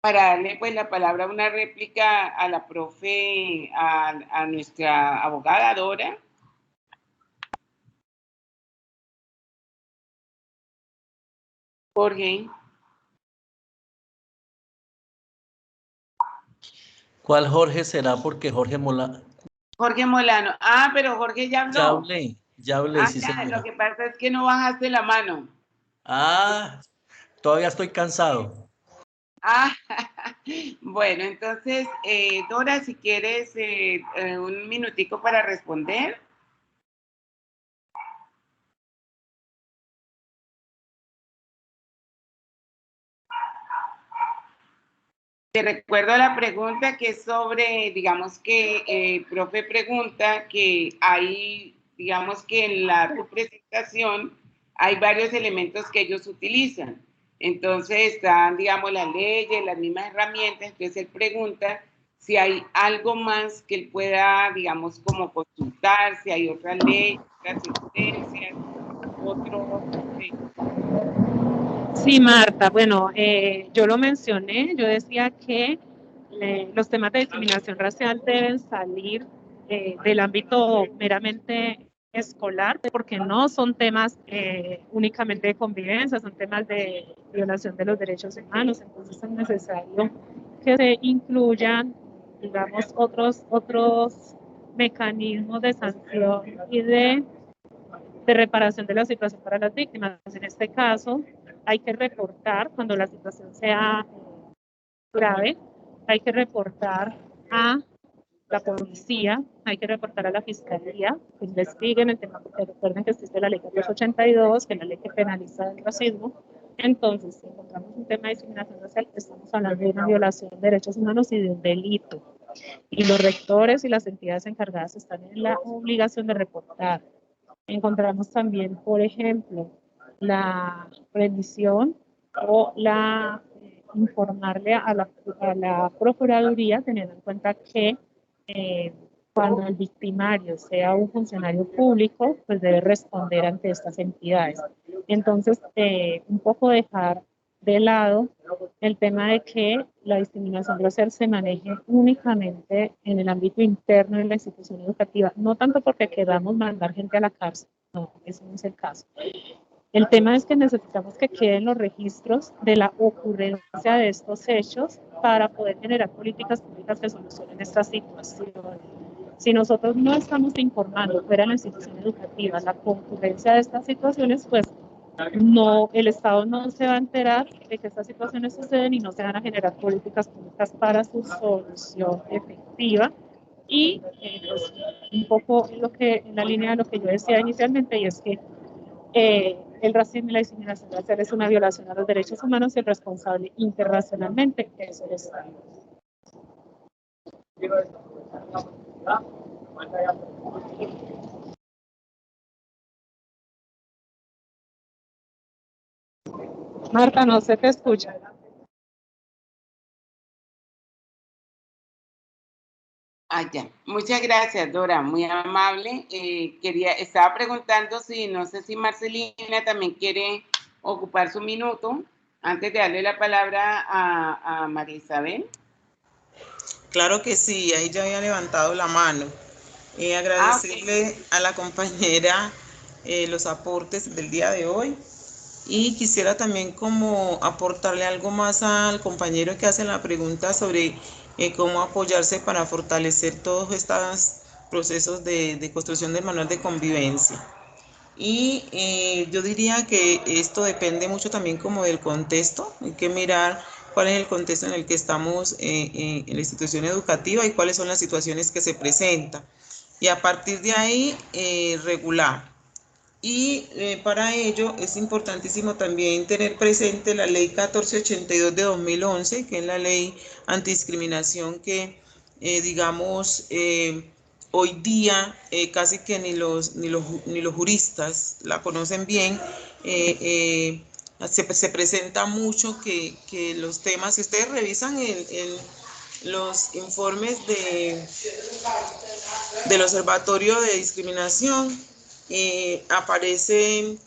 para darle pues la palabra, una réplica a la profe, a nuestra abogada Dora. Jorge. ¿Cuál Jorge será? Porque Jorge Molano. Jorge Molano. Ah, pero Jorge ya habló. Ya hablé, sí, ya, señora. lo que pasa es que no bajaste la mano. Ah, todavía estoy cansado. Ah, bueno, entonces, Dora, si quieres un minutico para responder. Te recuerdo la pregunta que es sobre, digamos que profe pregunta que hay, digamos que en tu presentación hay varios elementos que ellos utilizan. Entonces están, digamos, las leyes, las mismas herramientas. Entonces él pregunta si hay algo más que él pueda, digamos, como consultar, si hay otras leyes, otras sentencias, otro... Sí, Marta, bueno, yo lo mencioné, yo decía que los temas de discriminación racial deben salir del ámbito meramente escolar, porque no son temas únicamente de convivencia, son temas de violación de los derechos humanos, entonces es necesario que se incluyan, digamos, otros mecanismos de sanción y de reparación de la situación para las víctimas. En este caso, hay que reportar cuando la situación sea grave, hay que reportar a la policía, hay que reportar a la fiscalía, que investiguen el tema, porque recuerden que existe la ley 482, que es la ley que penaliza el racismo. Entonces, si encontramos un tema de discriminación racial, estamos hablando de una violación de derechos humanos y de un delito. Y los rectores y las entidades encargadas están en la obligación de reportar. Encontramos también, por ejemplo, la rendición o la informarle a la Procuraduría, teniendo en cuenta que cuando el victimario sea un funcionario público, pues debe responder ante estas entidades. Entonces, un poco dejar de lado el tema de que la discriminación racial se maneje únicamente en el ámbito interno de la institución educativa, no tanto porque queramos mandar gente a la cárcel, no, ese no es el caso. El tema es que necesitamos que queden los registros de la ocurrencia de estos hechos para poder generar políticas públicas que solucionen esta situación. Si nosotros no estamos informando fuera de la institución educativa la concurrencia de estas situaciones, pues no, el Estado no se va a enterar de que estas situaciones suceden y no se van a generar políticas públicas para su solución efectiva. Y pues, un poco en la línea de lo que yo decía inicialmente, y es que el racismo y la discriminación racial es una violación a los derechos humanos y el responsable internacionalmente es el Estado. Marta, no se te escucha. Ya. Muchas gracias, Dora, muy amable. Estaba preguntando si, no sé si Marcelina también quiere ocupar su minuto antes de darle la palabra a María Isabel. Claro que sí, ahí ya había levantado la mano. Agradecerle a la compañera los aportes del día de hoy. Y quisiera también como aportarle algo más al compañero que hace la pregunta sobre cómo apoyarse para fortalecer todos estos procesos de construcción del manual de convivencia. Y yo diría que esto depende mucho también como del contexto. Hay que mirar cuál es el contexto en el que estamos en la institución educativa y cuáles son las situaciones que se presentan. Y a partir de ahí, regular. Y para ello es importantísimo también tener presente la ley 1482 de 2011, que es la ley antidiscriminación que, digamos, hoy día casi que ni los juristas la conocen bien. Se presenta mucho que los temas, si ustedes revisan los informes del Observatorio de Discriminación, aparecen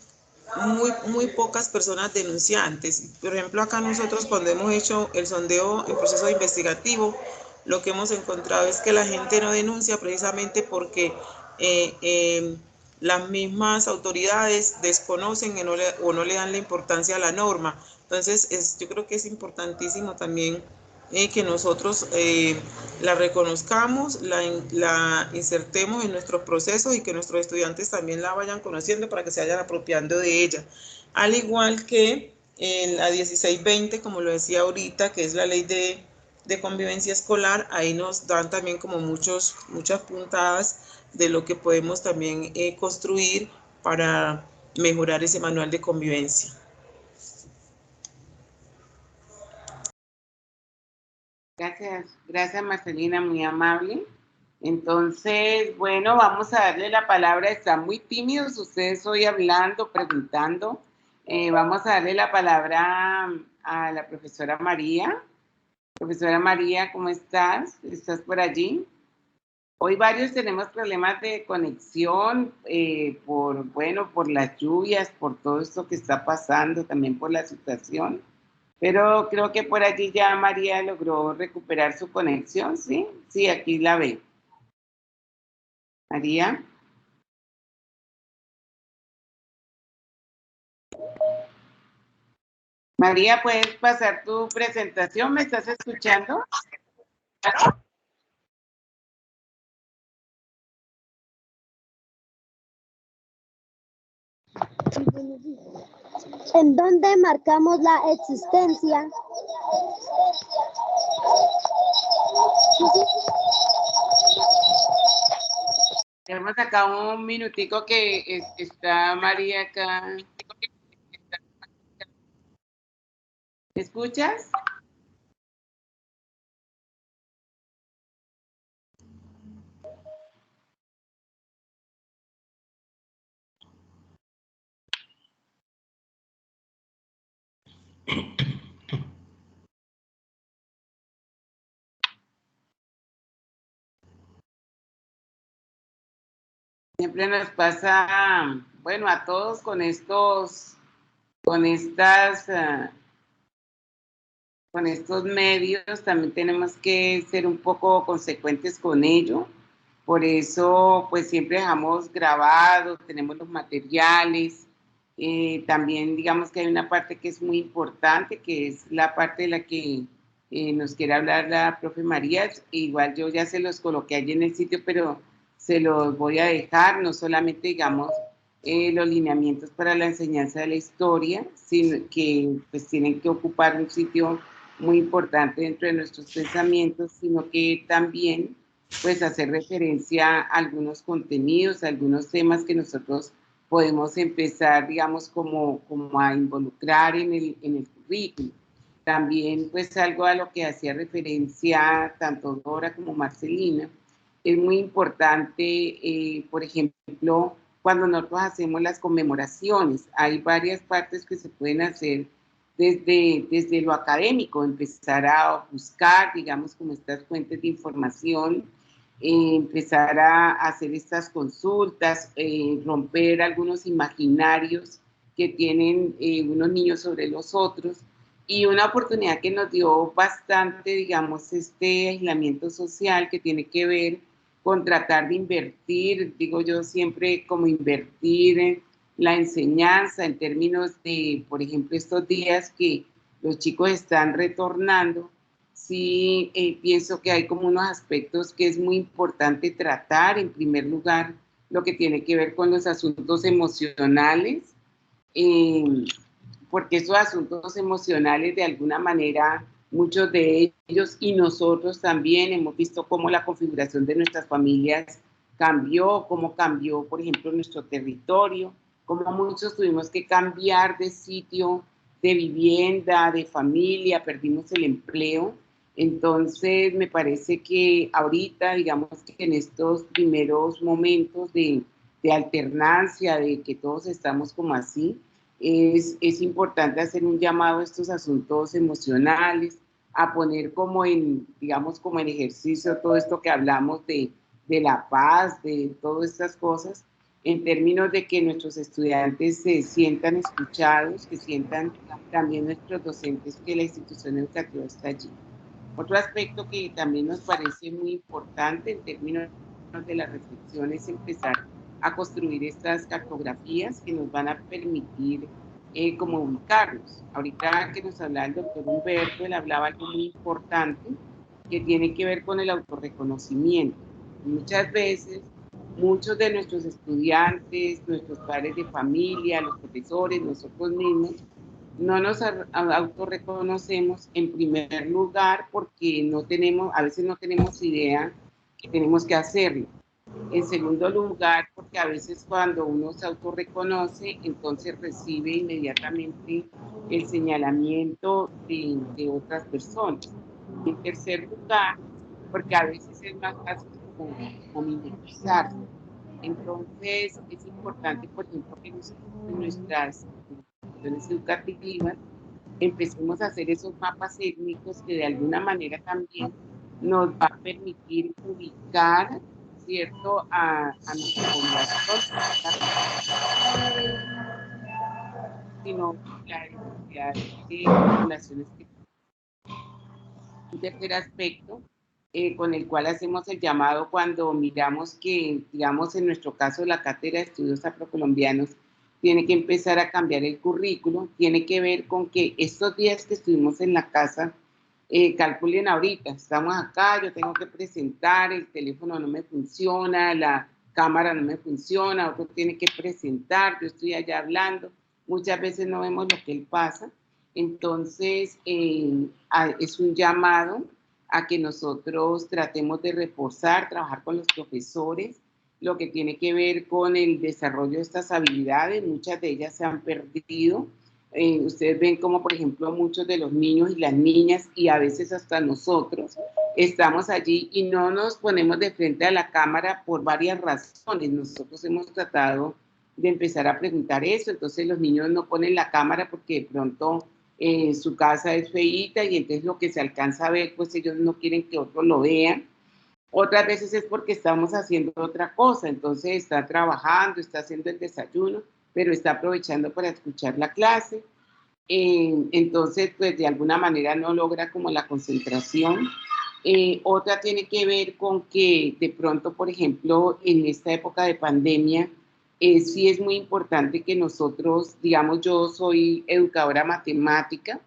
muy pocas personas denunciantes. Por ejemplo, acá nosotros cuando hemos hecho el sondeo en proceso investigativo, lo que hemos encontrado es que la gente no denuncia precisamente porque las mismas autoridades desconocen o no le dan la importancia a la norma. Entonces, yo creo que es importantísimo también que nosotros la reconozcamos, la insertemos en nuestros procesos y que nuestros estudiantes también la vayan conociendo para que se vayan apropiando de ella. Al igual que la 1620, como lo decía ahorita, que es la ley de convivencia escolar, ahí nos dan también como muchas puntadas de lo que podemos también construir para mejorar ese manual de convivencia. Gracias Marcelina, muy amable. Entonces, bueno, vamos a darle la palabra. Están muy tímidos ustedes hoy hablando, preguntando. Vamos a darle la palabra a la profesora María. Profesora María, ¿cómo estás? ¿Estás por allí? Hoy varios tenemos problemas de conexión por las lluvias, por todo esto que está pasando, también por la situación. Pero creo que por allí ya María logró recuperar su conexión, ¿sí? Sí, aquí la ve. María. María, ¿puedes pasar tu presentación? ¿Me estás escuchando? ¿En dónde marcamos la existencia? Tenemos acá un minutico que está María acá. ¿Me escuchas? Siempre nos pasa, bueno, a todos con estos medios, también tenemos que ser un poco consecuentes con ello. Por eso, pues siempre dejamos grabados, tenemos los materiales. También digamos que hay una parte que es muy importante, que es la parte de la que nos quiere hablar la profe María. Igual yo ya se los coloqué allí en el sitio, pero se los voy a dejar, no solamente, digamos, los lineamientos para la enseñanza de la historia, sino que pues tienen que ocupar un sitio muy importante dentro de nuestros pensamientos, sino que también pues hacer referencia a algunos contenidos, a algunos temas que nosotros podemos empezar, digamos, como a involucrar en el currículum. También, pues, algo a lo que hacía referencia tanto Dora como Marcelina, es muy importante, por ejemplo, cuando nosotros hacemos las conmemoraciones, hay varias partes que se pueden hacer desde lo académico, empezar a buscar, digamos, como estas fuentes de información, empezar a hacer estas consultas, romper algunos imaginarios que tienen unos niños sobre los otros, y una oportunidad que nos dio bastante, digamos, este aislamiento social que tiene que ver con tratar de invertir, digo yo siempre como invertir en la enseñanza en términos de, por ejemplo, estos días que los chicos están retornando, sí pienso que hay como unos aspectos que es muy importante tratar. En primer lugar, lo que tiene que ver con los asuntos emocionales, porque esos asuntos emocionales de alguna manera, muchos de ellos y nosotros también hemos visto cómo la configuración de nuestras familias cambió, cómo cambió, por ejemplo, nuestro territorio, cómo muchos tuvimos que cambiar de sitio, de vivienda, de familia, perdimos el empleo. Entonces, me parece que ahorita, digamos que en estos primeros momentos de alternancia, de que todos estamos como así, es importante hacer un llamado a estos asuntos emocionales, a poner como en, digamos, como en ejercicio todo esto que hablamos de la paz, de todas estas cosas, en términos de que nuestros estudiantes se sientan escuchados, que sientan también nuestros docentes que la institución educativa está allí. Otro aspecto que también nos parece muy importante en términos de la reflexión es empezar a construir estas cartografías que nos van a permitir como ubicarnos. Ahorita que nos hablaba el doctor Humberto, él hablaba algo muy importante que tiene que ver con el autorreconocimiento. Muchas veces, muchos de nuestros estudiantes, nuestros padres de familia, los profesores, nosotros mismos, no nos autorreconocemos en primer lugar porque no tenemos, a veces no tenemos idea que tenemos que hacerlo. En segundo lugar, porque a veces cuando uno se autorreconoce, entonces recibe inmediatamente el señalamiento de otras personas. En tercer lugar, porque a veces es más fácil como minimizarse. Entonces, es importante, por ejemplo, que en nuestras instituciones educativas empecemos a hacer esos mapas étnicos que de alguna manera también nos va a permitir ubicar, ¿cierto?, a nuestra población, sino la diversidad de poblaciones que... Un tercer aspecto con el cual hacemos el llamado cuando miramos que, digamos, en nuestro caso, la Cátedra de Estudios Afrocolombianos tiene que empezar a cambiar el currículo, tiene que ver con que estos días que estuvimos en la casa, calculen ahorita, estamos acá, yo tengo que presentar, el teléfono no me funciona, la cámara no me funciona, otro tiene que presentar, yo estoy allá hablando, muchas veces no vemos lo que él pasa. Entonces, es un llamado a que nosotros tratemos de reforzar, trabajar con los profesores, lo que tiene que ver con el desarrollo de estas habilidades. Muchas de ellas se han perdido. Ustedes ven como, por ejemplo, muchos de los niños y las niñas, y a veces hasta nosotros, estamos allí y no nos ponemos de frente a la cámara por varias razones. Nosotros hemos tratado de empezar a preguntar eso, entonces los niños no ponen la cámara porque de pronto su casa es feíta y entonces lo que se alcanza a ver, pues ellos no quieren que otros lo vean. Otras veces es porque estamos haciendo otra cosa, entonces está trabajando, está haciendo el desayuno, pero está aprovechando para escuchar la clase. Entonces, pues de alguna manera no logra como la concentración. Otra tiene que ver con que de pronto, por ejemplo, en esta época de pandemia, sí es muy importante que nosotros, digamos, yo soy educadora matemática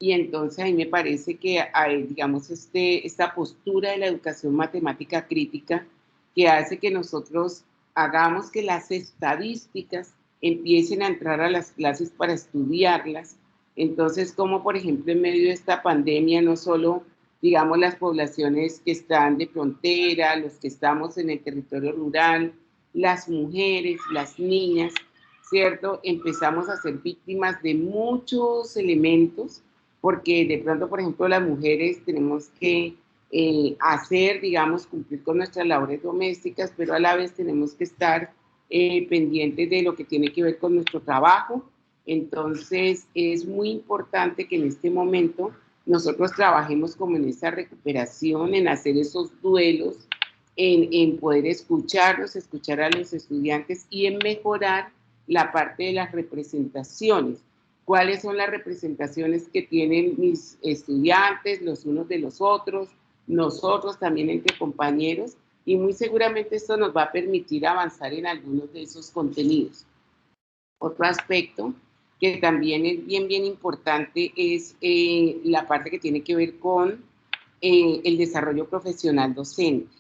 Y entonces a mí me parece que hay, digamos, esta postura de la educación matemática crítica que hace que nosotros hagamos que las estadísticas empiecen a entrar a las clases para estudiarlas. Entonces, como por ejemplo en medio de esta pandemia, no solo, digamos, las poblaciones que están de frontera, los que estamos en el territorio rural, las mujeres, las niñas, ¿cierto? Empezamos a ser víctimas de muchos elementos, porque de pronto, por ejemplo, las mujeres tenemos que hacer, digamos, cumplir con nuestras labores domésticas, pero a la vez tenemos que estar pendientes de lo que tiene que ver con nuestro trabajo. Entonces, es muy importante que en este momento nosotros trabajemos como en esa recuperación, en hacer esos duelos, en poder escucharlos, escuchar a los estudiantes y en mejorar la parte de las representaciones. ¿Cuáles son las representaciones que tienen mis estudiantes, los unos de los otros, nosotros también entre compañeros? Y muy seguramente esto nos va a permitir avanzar en algunos de esos contenidos. Otro aspecto que también es bien importante es la parte que tiene que ver con el desarrollo profesional docente.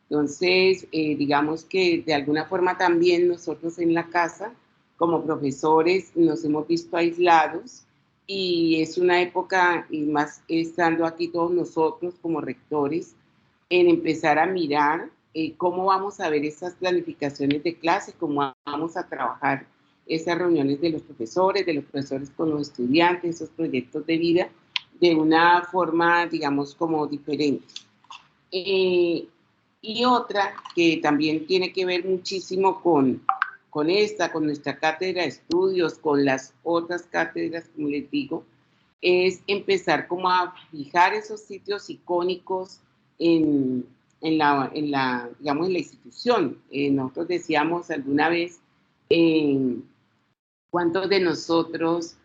Entonces, digamos que de alguna forma también nosotros en la casa, como profesores, nos hemos visto aislados y es una época, y más estando aquí todos nosotros como rectores, en empezar a mirar cómo vamos a ver esas planificaciones de clase, cómo vamos a trabajar esas reuniones de los profesores con los estudiantes, esos proyectos de vida, de una forma, digamos, como diferente. Y otra que también tiene que ver muchísimo con nuestra cátedra de estudios, con las otras cátedras, como les digo, es empezar como a fijar esos sitios icónicos en la institución. Nosotros decíamos alguna vez, ¿cuántos de nosotros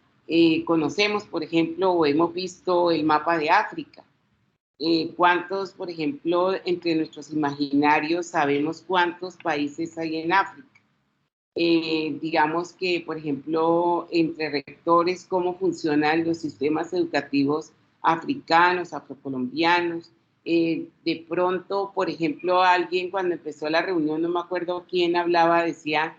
conocemos, por ejemplo, o hemos visto el mapa de África? ¿Cuántos, por ejemplo, entre nuestros imaginarios sabemos cuántos países hay en África? Digamos que, por ejemplo, entre rectores, cómo funcionan los sistemas educativos africanos, afrocolombianos. De pronto, por ejemplo, alguien cuando empezó la reunión, no me acuerdo quién hablaba, decía,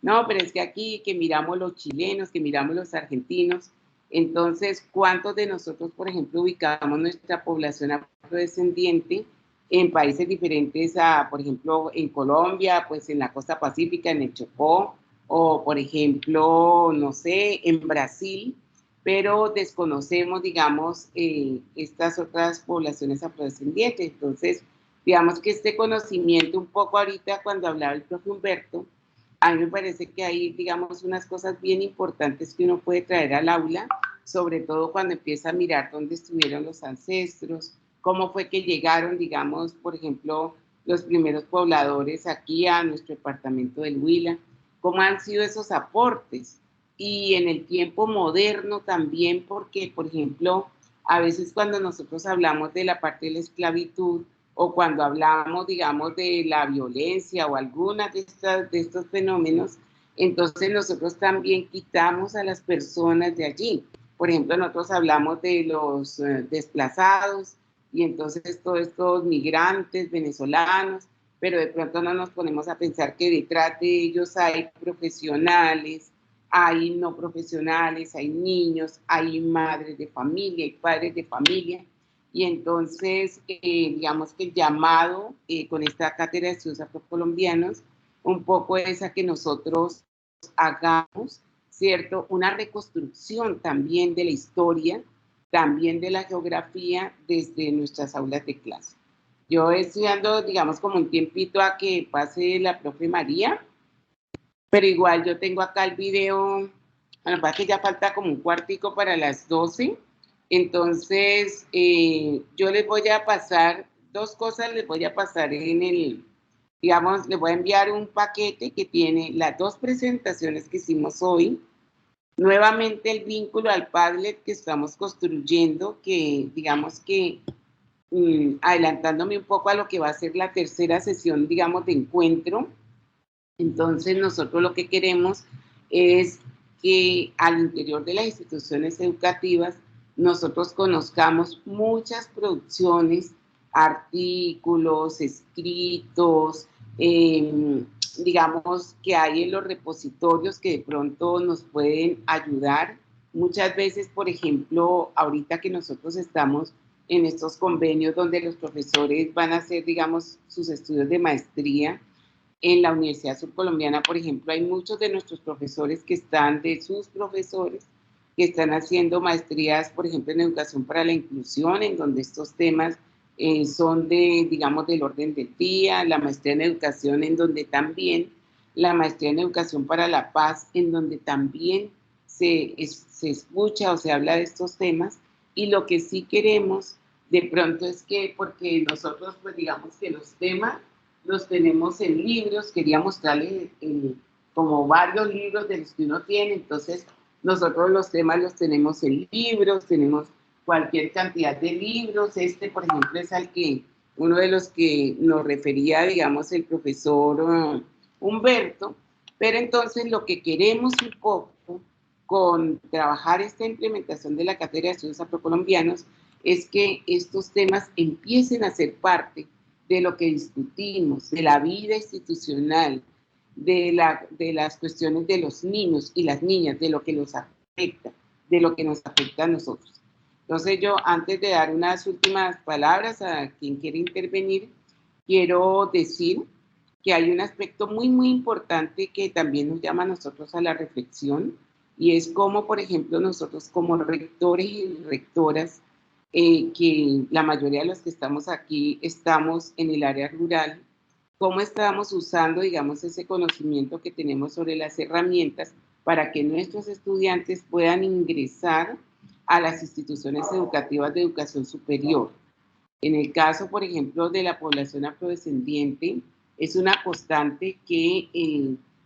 no, pero es que aquí que miramos los chilenos, que miramos los argentinos. Entonces, ¿cuántos de nosotros, por ejemplo, ubicamos nuestra población afrodescendiente en países diferentes a, por ejemplo, en Colombia, pues en la costa pacífica, en el Chocó, o por ejemplo, no sé, en Brasil, pero desconocemos, digamos, estas otras poblaciones afrodescendientes? Entonces, digamos que este conocimiento un poco ahorita, cuando hablaba el profe Humberto, a mí me parece que hay, digamos, unas cosas bien importantes que uno puede traer al aula, sobre todo cuando empieza a mirar dónde estuvieron los ancestros, cómo fue que llegaron, digamos, por ejemplo, los primeros pobladores aquí a nuestro departamento del Huila, cómo han sido esos aportes. Y en el tiempo moderno también, porque, por ejemplo, a veces cuando nosotros hablamos de la parte de la esclavitud, o cuando hablamos, digamos, de la violencia o algunas de estos fenómenos, entonces nosotros también quitamos a las personas de allí. Por ejemplo, nosotros hablamos de los desplazados y entonces todos estos migrantes venezolanos, pero de pronto no nos ponemos a pensar que detrás de ellos hay profesionales, hay no profesionales, hay niños, hay madres de familia, hay padres de familia. Y entonces, digamos que el llamado con esta cátedra de estudios afrocolombianos, un poco es a que nosotros hagamos, ¿cierto?, una reconstrucción también de la historia, también de la geografía desde nuestras aulas de clase. Yo estoy dando, digamos, como un tiempito a que pase la profe María, pero igual yo tengo acá el video, la verdad que ya falta como un cuartico para las 12. Entonces, yo les voy a pasar dos cosas, les voy a pasar digamos, les voy a enviar un paquete que tiene las dos presentaciones que hicimos hoy, nuevamente el vínculo al Padlet que estamos construyendo, que digamos que, adelantándome un poco a lo que va a ser la tercera sesión, digamos, de encuentro. Entonces, nosotros lo que queremos es que al interior de las instituciones educativas nosotros conozcamos muchas producciones, artículos, escritos, digamos, que hay en los repositorios que de pronto nos pueden ayudar. Muchas veces, por ejemplo, ahorita que nosotros estamos en estos convenios donde los profesores van a hacer, digamos, sus estudios de maestría, en la Universidad Surcolombiana, por ejemplo, hay muchos de nuestros profesores que están, de sus profesores, que están haciendo maestrías, por ejemplo, en educación para la inclusión, en donde estos temas son de, digamos, del orden del día, la maestría en educación, en donde también, la maestría en educación para la paz, en donde también se escucha o se habla de estos temas, y lo que sí queremos de pronto es que, porque nosotros, pues digamos que los temas los tenemos en libros, quería mostrarles como varios libros de los que uno tiene, entonces nosotros los temas los tenemos en libros, tenemos cualquier cantidad de libros. Por ejemplo, es uno de los que nos refería, digamos, el profesor Humberto, pero entonces lo que queremos un poco con trabajar esta implementación de la Cátedra de Estudios Afrocolombianos es que estos temas empiecen a ser parte de lo que discutimos, de la vida institucional, de las cuestiones de los niños y las niñas, de lo que los afecta, de lo que nos afecta a nosotros. Entonces yo, antes de dar unas últimas palabras a quien quiere intervenir, quiero decir que hay un aspecto muy, muy importante que también nos llama a nosotros a la reflexión, y es cómo, por ejemplo, nosotros como rectores y rectoras, que la mayoría de los que estamos aquí estamos en el área rural, cómo estamos usando, digamos, ese conocimiento que tenemos sobre las herramientas para que nuestros estudiantes puedan ingresar a las instituciones educativas de educación superior. En el caso, por ejemplo, de la población afrodescendiente, es una constante que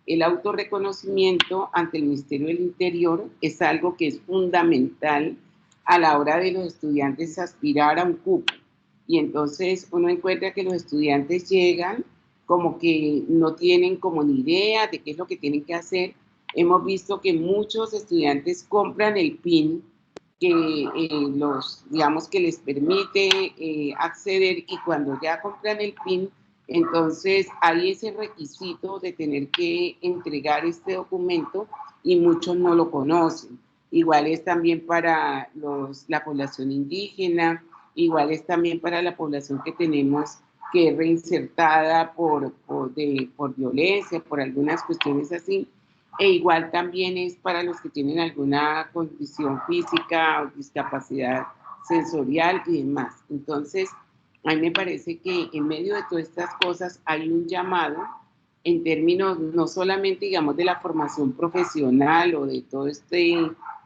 el autorreconocimiento ante el Ministerio del Interior es algo que es fundamental a la hora de los estudiantes aspirar a un cupo. Y entonces uno encuentra que los estudiantes llegan como que no tienen como ni idea de qué es lo que tienen que hacer. Hemos visto que muchos estudiantes compran el PIN que digamos que les permite acceder, y cuando ya compran el PIN, entonces hay ese requisito de tener que entregar este documento y muchos no lo conocen. Igual es también para la población indígena, igual es también para la población que tenemos que es reinsertada por violencia, por algunas cuestiones así, e igual también es para los que tienen alguna condición física o discapacidad sensorial y demás. Entonces, a mí me parece que en medio de todas estas cosas hay un llamado en términos no solamente, digamos, de la formación profesional o de todo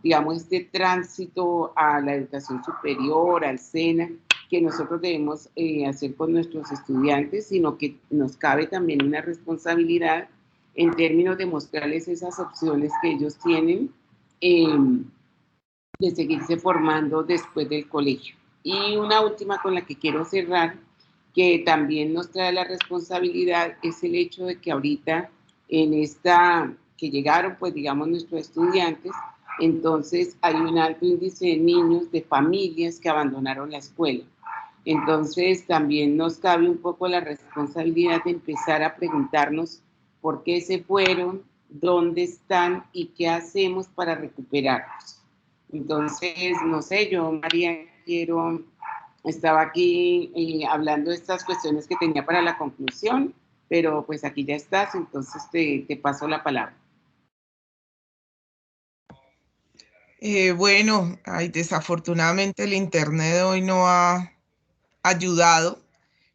digamos, este tránsito a la educación superior, al SENA, que nosotros debemos hacer con nuestros estudiantes, sino que nos cabe también una responsabilidad en términos de mostrarles esas opciones que ellos tienen de seguirse formando después del colegio. Y una última con la que quiero cerrar, que también nos trae la responsabilidad, es el hecho de que ahorita que llegaron, pues digamos, nuestros estudiantes, entonces hay un alto índice de niños, de familias que abandonaron la escuela. Entonces también nos cabe un poco la responsabilidad de empezar a preguntarnos por qué se fueron, dónde están y qué hacemos para recuperarlos. Entonces, no sé, yo, María, estaba aquí hablando de estas cuestiones que tenía para la conclusión, pero pues aquí ya estás, entonces te paso la palabra. Bueno, desafortunadamente el internet de hoy no ha ayudado,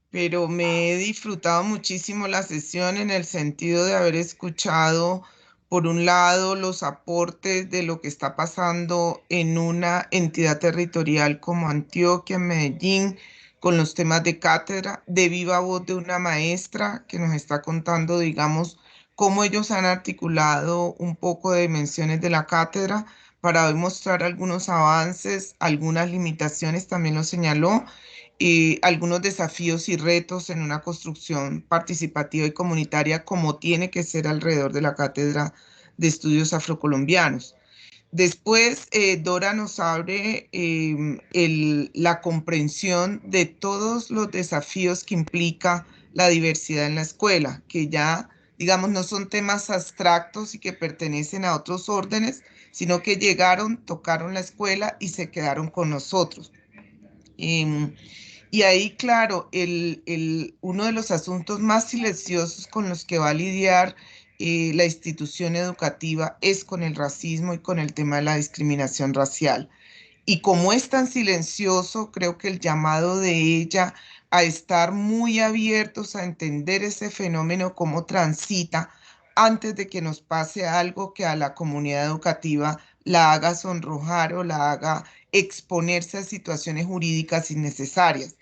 pero me he disfrutado muchísimo la sesión en el sentido de haber escuchado, por un lado, los aportes de lo que está pasando en una entidad territorial como Antioquia, Medellín, con los temas de cátedra, de viva voz de una maestra que nos está contando, digamos, cómo ellos han articulado un poco de dimensiones de la cátedra para hoy mostrar algunos avances, algunas limitaciones, también lo señaló, y algunos desafíos y retos en una construcción participativa y comunitaria como tiene que ser alrededor de la Cátedra de Estudios Afrocolombianos. Después, Dora nos abre la comprensión de todos los desafíos que implica la diversidad en la escuela, que ya, digamos, no son temas abstractos y que pertenecen a otros órdenes, sino que llegaron, tocaron la escuela y se quedaron con nosotros. Y ahí, claro, uno de los asuntos más silenciosos con los que va a lidiar la institución educativa es con el racismo y con el tema de la discriminación racial. Y como es tan silencioso, creo que el llamado de ella a estar muy abiertos a entender ese fenómeno, cómo transita, antes de que nos pase algo que a la comunidad educativa la haga sonrojar o la haga exponerse a situaciones jurídicas innecesarias.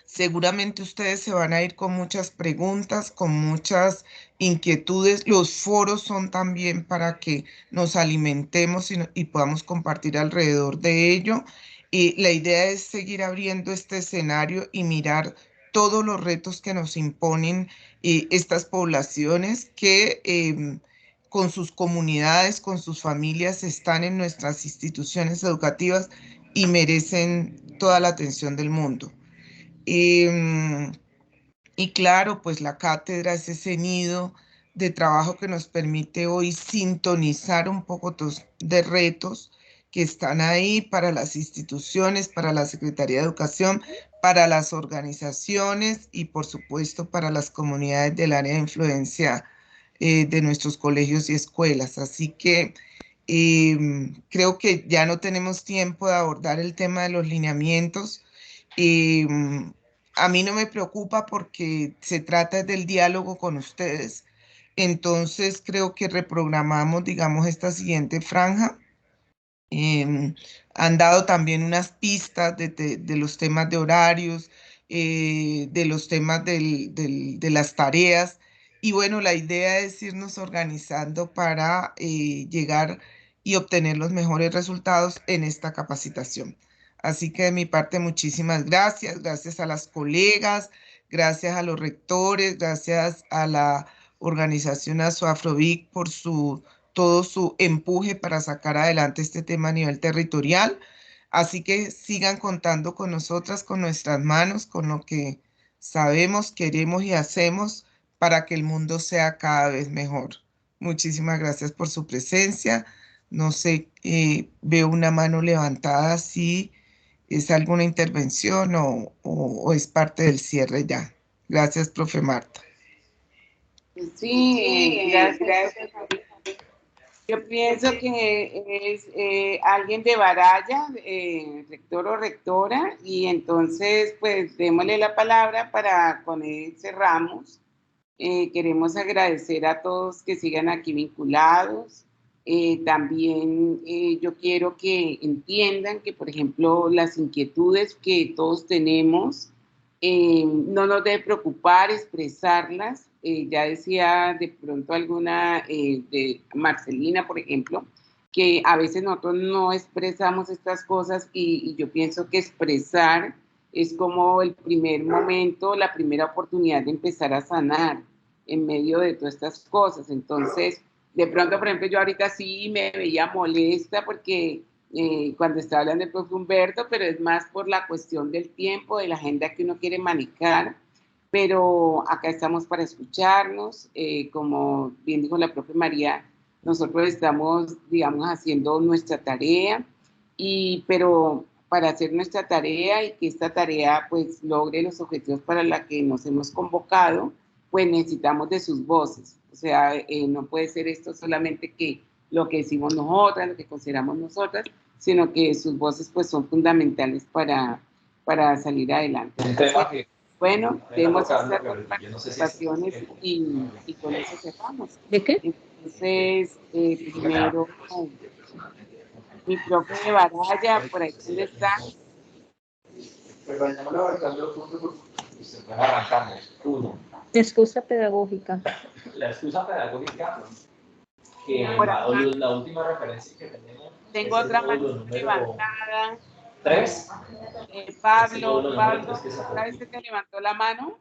Seguramente ustedes se van a ir con muchas preguntas, con muchas inquietudes. Los foros son también para que nos alimentemos y podamos compartir alrededor de ello. La idea es seguir abriendo este escenario y mirar todos los retos que nos imponen estas poblaciones que con sus comunidades, con sus familias, están en nuestras instituciones educativas y merecen toda la atención del mundo. Y claro, pues la cátedra es ese nido de trabajo que nos permite hoy sintonizar un poco de retos que están ahí para las instituciones, para la Secretaría de Educación, para las organizaciones y por supuesto para las comunidades del área de influencia de nuestros colegios y escuelas. Así que creo que ya no tenemos tiempo de abordar el tema de los lineamientos. A mí no me preocupa porque se trata del diálogo con ustedes. Entonces creo que reprogramamos, digamos, esta siguiente franja. Han dado también unas pistas de los temas de horarios, de los temas de las tareas. Y bueno, la idea es irnos organizando para llegar y obtener los mejores resultados en esta capacitación. Así que de mi parte, muchísimas gracias. Gracias a las colegas, gracias a los rectores, gracias a la organización ASOAFROVIC por todo su empuje para sacar adelante este tema a nivel territorial. Así que sigan contando con nosotras, con nuestras manos, con lo que sabemos, queremos y hacemos para que el mundo sea cada vez mejor. Muchísimas gracias por su presencia. No sé, veo una mano levantada, si es alguna intervención o es parte del cierre ya. Gracias, profe Marta. Sí, gracias. Yo pienso que es alguien de Baraya, rector o rectora, y entonces pues démosle la palabra para con él cerramos. Queremos agradecer a todos que sigan aquí vinculados. También yo quiero que entiendan que, por ejemplo, las inquietudes que todos tenemos, no nos debe preocupar expresarlas. Ya decía de pronto alguna de Marcelina, por ejemplo, que a veces nosotros no expresamos estas cosas y yo pienso que expresar es como el primer momento, la primera oportunidad de empezar a sanar en medio de todas estas cosas. Entonces, de pronto, por ejemplo, yo ahorita sí me veía molesta porque cuando estaba hablando del profe Humberto, pero es más por la cuestión del tiempo, de la agenda que uno quiere manejar, pero acá estamos para escucharnos. Como bien dijo la profe María, nosotros estamos, digamos, haciendo nuestra tarea, pero para hacer nuestra tarea y que esta tarea pues logre los objetivos para la que nos hemos convocado, pues necesitamos de sus voces. O sea, no puede ser esto solamente que lo que decimos nosotras, lo que consideramos nosotras, sino que sus voces pues son fundamentales para salir adelante. Entonces, bueno, tenemos estas participaciones y con eso cerramos. ¿De qué? Entonces, primero, mi profe de Baraya, por ahí ¿dónde está? Excusa pedagógica. La excusa pedagógica, que la última referencia que tenemos. Tengo otra mano levantada. 3. Pablo, ¿sabes que te levantó la mano?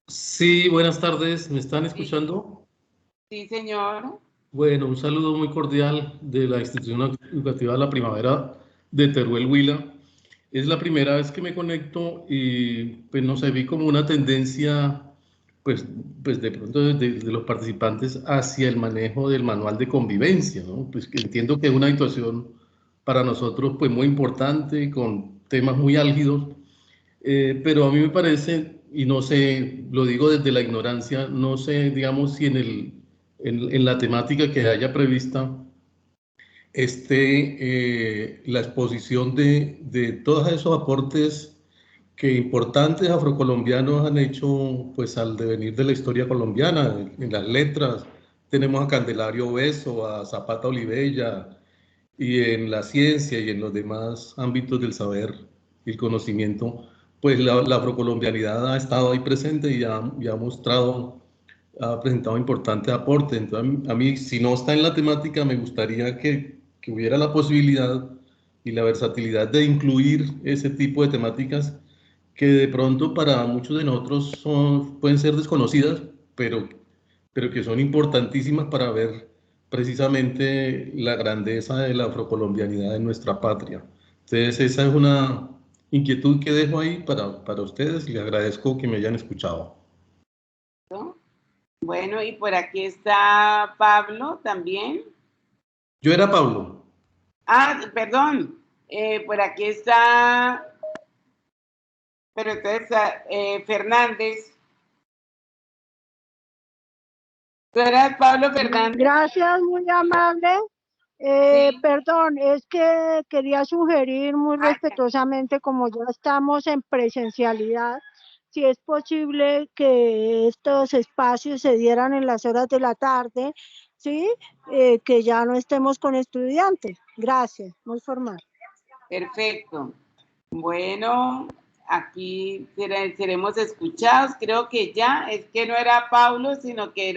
Sí, buenas tardes. ¿Me están escuchando? Sí, señor. Bueno, un saludo muy cordial de la institución educativa La Primavera de Teruel, Huila. Es la primera vez que me conecto y pues no sé, vi como una tendencia pues de pronto de los participantes hacia el manejo del manual de convivencia, ¿no? Pues que entiendo que es una situación para nosotros pues muy importante, con temas muy álgidos, pero a mí me parece, y no sé, lo digo desde la ignorancia, no sé, digamos, si en la temática que haya prevista la exposición de todos esos aportes que importantes afrocolombianos han hecho pues al devenir de la historia colombiana. En las letras tenemos a Candelario Beso, a Zapata Olivella, y en la ciencia y en los demás ámbitos del saber y el conocimiento, pues la afrocolombianidad ha estado ahí presente y ha mostrado, ha presentado importantes aportes. Entonces, a mí, si no está en la temática, me gustaría que hubiera la posibilidad y la versatilidad de incluir ese tipo de temáticas que de pronto para muchos de nosotros pueden ser desconocidas, pero que son importantísimas para ver precisamente la grandeza de la afrocolombianidad en nuestra patria. Entonces, esa es una inquietud que dejo ahí para ustedes y les agradezco que me hayan escuchado. Bueno, y por aquí está Pablo también. Yo era Pablo. Ah, perdón. Por aquí está, pero entonces Fernández. ¿Tú eras Pablo Fernández? Gracias, muy amable. Sí. Perdón, es que quería sugerir muy respetuosamente, como ya estamos en presencialidad, si es posible que estos espacios se dieran en las horas de la tarde, ¿sí? Que ya no estemos con estudiantes. Gracias, muy formal. Perfecto. Bueno, aquí seremos escuchados. Creo que ya, es que no era Pablo, sino que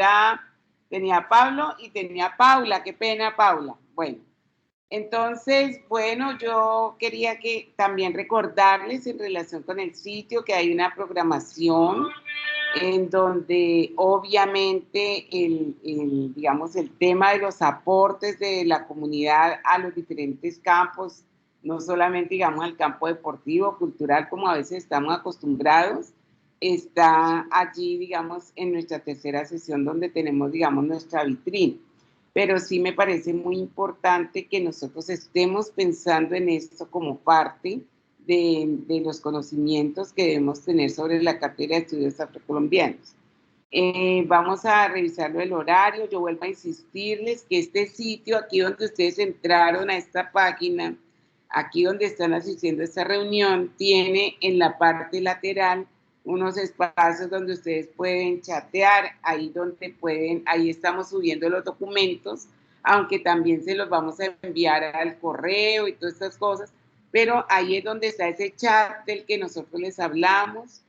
tenía Pablo y tenía Paula. Qué pena, Paula. Bueno, entonces, bueno, yo quería que también recordarles en relación con el sitio que hay una programación en donde obviamente digamos, el tema de los aportes de la comunidad a los diferentes campos, no solamente, digamos, al campo deportivo, cultural, como a veces estamos acostumbrados, está allí, digamos, en nuestra tercera sesión donde tenemos, digamos, nuestra vitrina. Pero sí me parece muy importante que nosotros estemos pensando en esto como parte de los conocimientos que debemos tener sobre la cartera de estudios afrocolombianos. Vamos a revisarlo el horario. Yo vuelvo a insistirles que este sitio, aquí donde ustedes entraron a esta página, aquí donde están asistiendo a esta reunión, tiene en la parte lateral unos espacios donde ustedes pueden chatear, ahí estamos subiendo los documentos, aunque también se los vamos a enviar al correo y todas estas cosas, pero ahí es donde está ese chat del que nosotros les hablamos,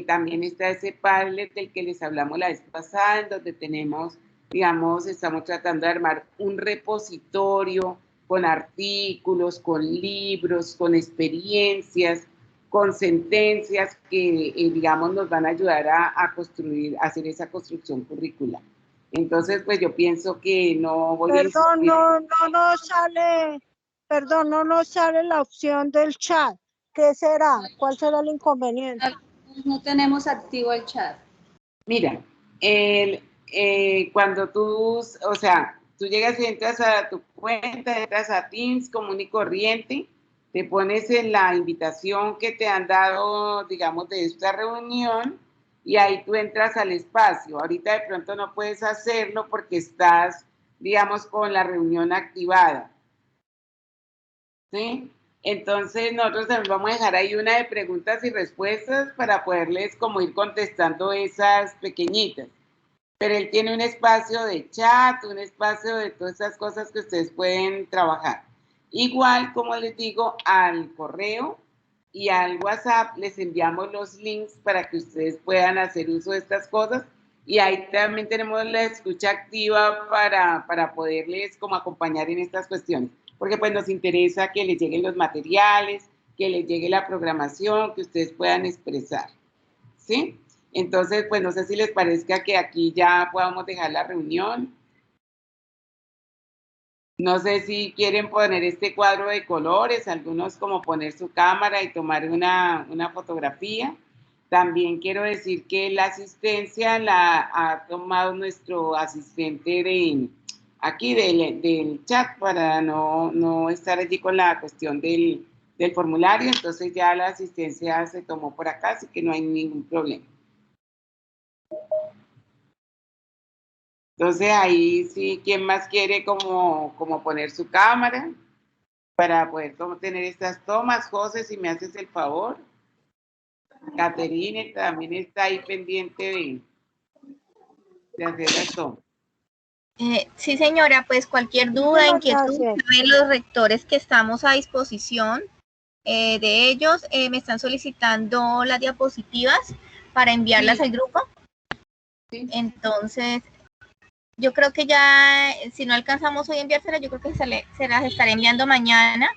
también está ese Padlet del que les hablamos la vez pasada, en donde tenemos, digamos, estamos tratando de armar un repositorio con artículos, con libros, con experiencias, con sentencias que, digamos, nos van a ayudar a construir, a hacer esa construcción curricular. Entonces, pues yo pienso que no voy a insistir. Perdón, no nos sale la opción del chat. ¿Qué será? ¿Cuál será el inconveniente? No tenemos activo el chat. Mira, cuando tú llegas y entras a tu cuenta, entras a Teams común y corriente, te pones en la invitación que te han dado, digamos, de esta reunión, y ahí tú entras al espacio. Ahorita de pronto no puedes hacerlo porque estás, digamos, con la reunión activada, ¿sí? Entonces nosotros también vamos a dejar ahí una de preguntas y respuestas para poderles como ir contestando esas pequeñitas. Pero él tiene un espacio de chat, un espacio de todas esas cosas que ustedes pueden trabajar. Igual, como les digo, al correo y al WhatsApp les enviamos los links para que ustedes puedan hacer uso de estas cosas. Y ahí también tenemos la escucha activa para poderles como acompañar en estas cuestiones. Porque pues nos interesa que les lleguen los materiales, que les llegue la programación, que ustedes puedan expresar, ¿sí? Entonces, pues no sé si les parezca que aquí ya podamos dejar la reunión. No sé si quieren poner este cuadro de colores, algunos como poner su cámara y tomar una fotografía. También quiero decir que la asistencia la ha tomado nuestro asistente del chat para no estar allí con la cuestión del formulario. Entonces ya la asistencia se tomó por acá, así que no hay ningún problema. Entonces ahí sí, ¿quién más quiere como poner su cámara para poder tener estas tomas? José, si me haces el favor. Caterine también está ahí pendiente de hacer las tomas. Sí, señora, pues cualquier duda, inquietud, saben los rectores que estamos a disposición de ellos. Me están solicitando las diapositivas para enviarlas al grupo. Sí. Entonces, yo creo que ya, si no alcanzamos hoy a enviárselas, yo creo que se las estaré enviando mañana,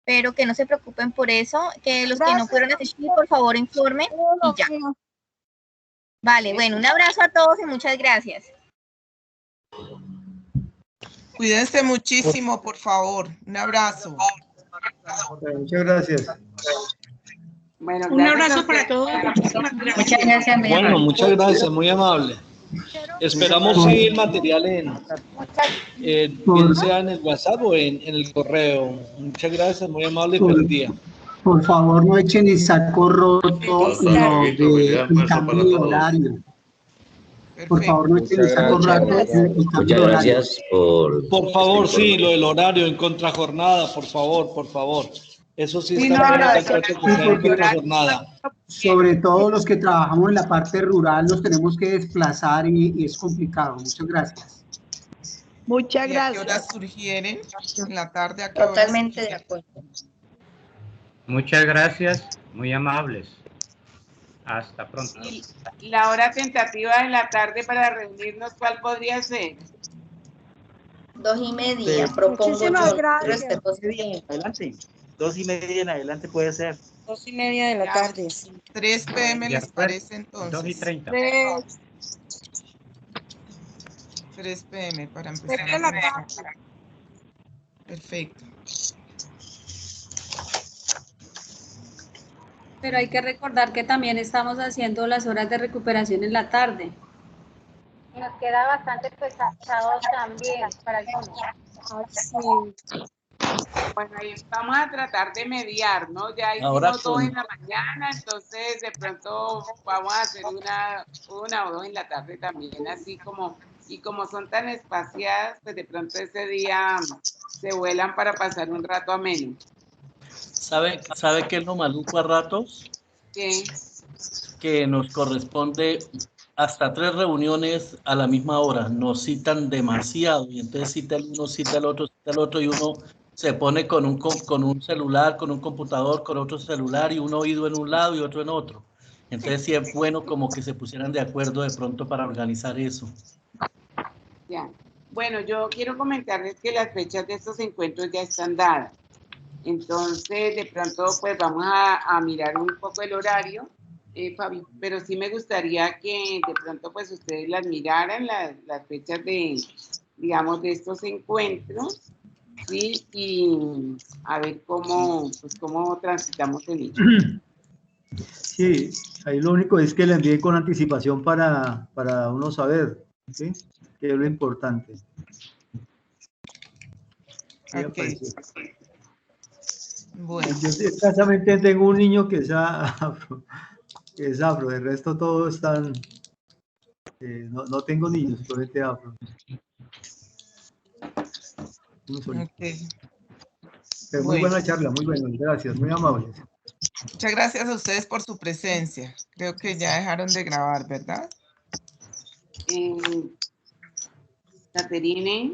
pero que no se preocupen por eso, que los que no fueron asistir, por favor, informen y ya. Vale, bueno, un abrazo a todos y muchas gracias. Cuídense muchísimo, por favor. Un abrazo. Muchas gracias. Bueno, un abrazo para todos. Muchas gracias. Bueno, muchas gracias, muy amable. Esperamos sí, el material bien sea en el WhatsApp o en el correo. Muchas gracias, muy amable y feliz día. Por favor, no echen el saco roto de cambio de horario. Por favor, no echen el saco roto de cambio de horario. Gracias por favor, sí, lo del horario en contrajornada, por favor. Eso sí está en contrajornada. Sobre todo los que trabajamos en la parte rural nos tenemos que desplazar y es complicado. Muchas gracias. Muchas gracias. ¿A qué horas sugieren? En la tarde, ¿a qué horas? Totalmente de acuerdo. Muchas gracias, muy amables. Hasta pronto. Y la hora tentativa de la tarde para reunirnos, ¿cuál podría ser? 2:30, propongo yo. Adelante. 2:30 en adelante puede ser. 2:30 de la tarde. 3 p.m. les parece entonces. 2:30. 3 p.m. para empezar. Perfecto. Pero hay que recordar que también estamos haciendo las horas de recuperación en la tarde. Nos queda bastante pesado también para algunos. Sí. Bueno, ahí vamos a tratar de mediar, ¿no? Ya hicimos dos en la mañana, entonces de pronto vamos a hacer una o dos en la tarde también, así como, y como son tan espaciadas, pues de pronto ese día se vuelan para pasar un rato ameno. ¿Sabe qué es lo maluco a ratos? ¿Qué? Que nos corresponde hasta 3 reuniones a la misma hora. Nos citan demasiado y entonces cita el uno, cita el otro y uno se pone con un celular, con un computador, con otro celular y un oído en un lado y otro en otro. Entonces sí es bueno como que se pusieran de acuerdo de pronto para organizar eso. Ya. Bueno, yo quiero comentarles que las fechas de estos encuentros ya están dadas. Entonces, de pronto, pues vamos a mirar un poco el horario, Fabi, pero sí me gustaría que de pronto, pues ustedes las miraran, las fechas de, digamos, de estos encuentros, ¿sí? Y a ver cómo transitamos en ello. Sí, ahí lo único es que le envíen con anticipación para uno saber, ¿sí? Que es lo importante. Okay. Bueno. Yo escasamente tengo un niño que es afro, el resto todos están, no tengo niños, solamente afro. Okay. Pero muy buena charla, muy buena, gracias, muy amables. Muchas gracias a ustedes por su presencia. Creo que ya dejaron de grabar, ¿verdad? Caterine,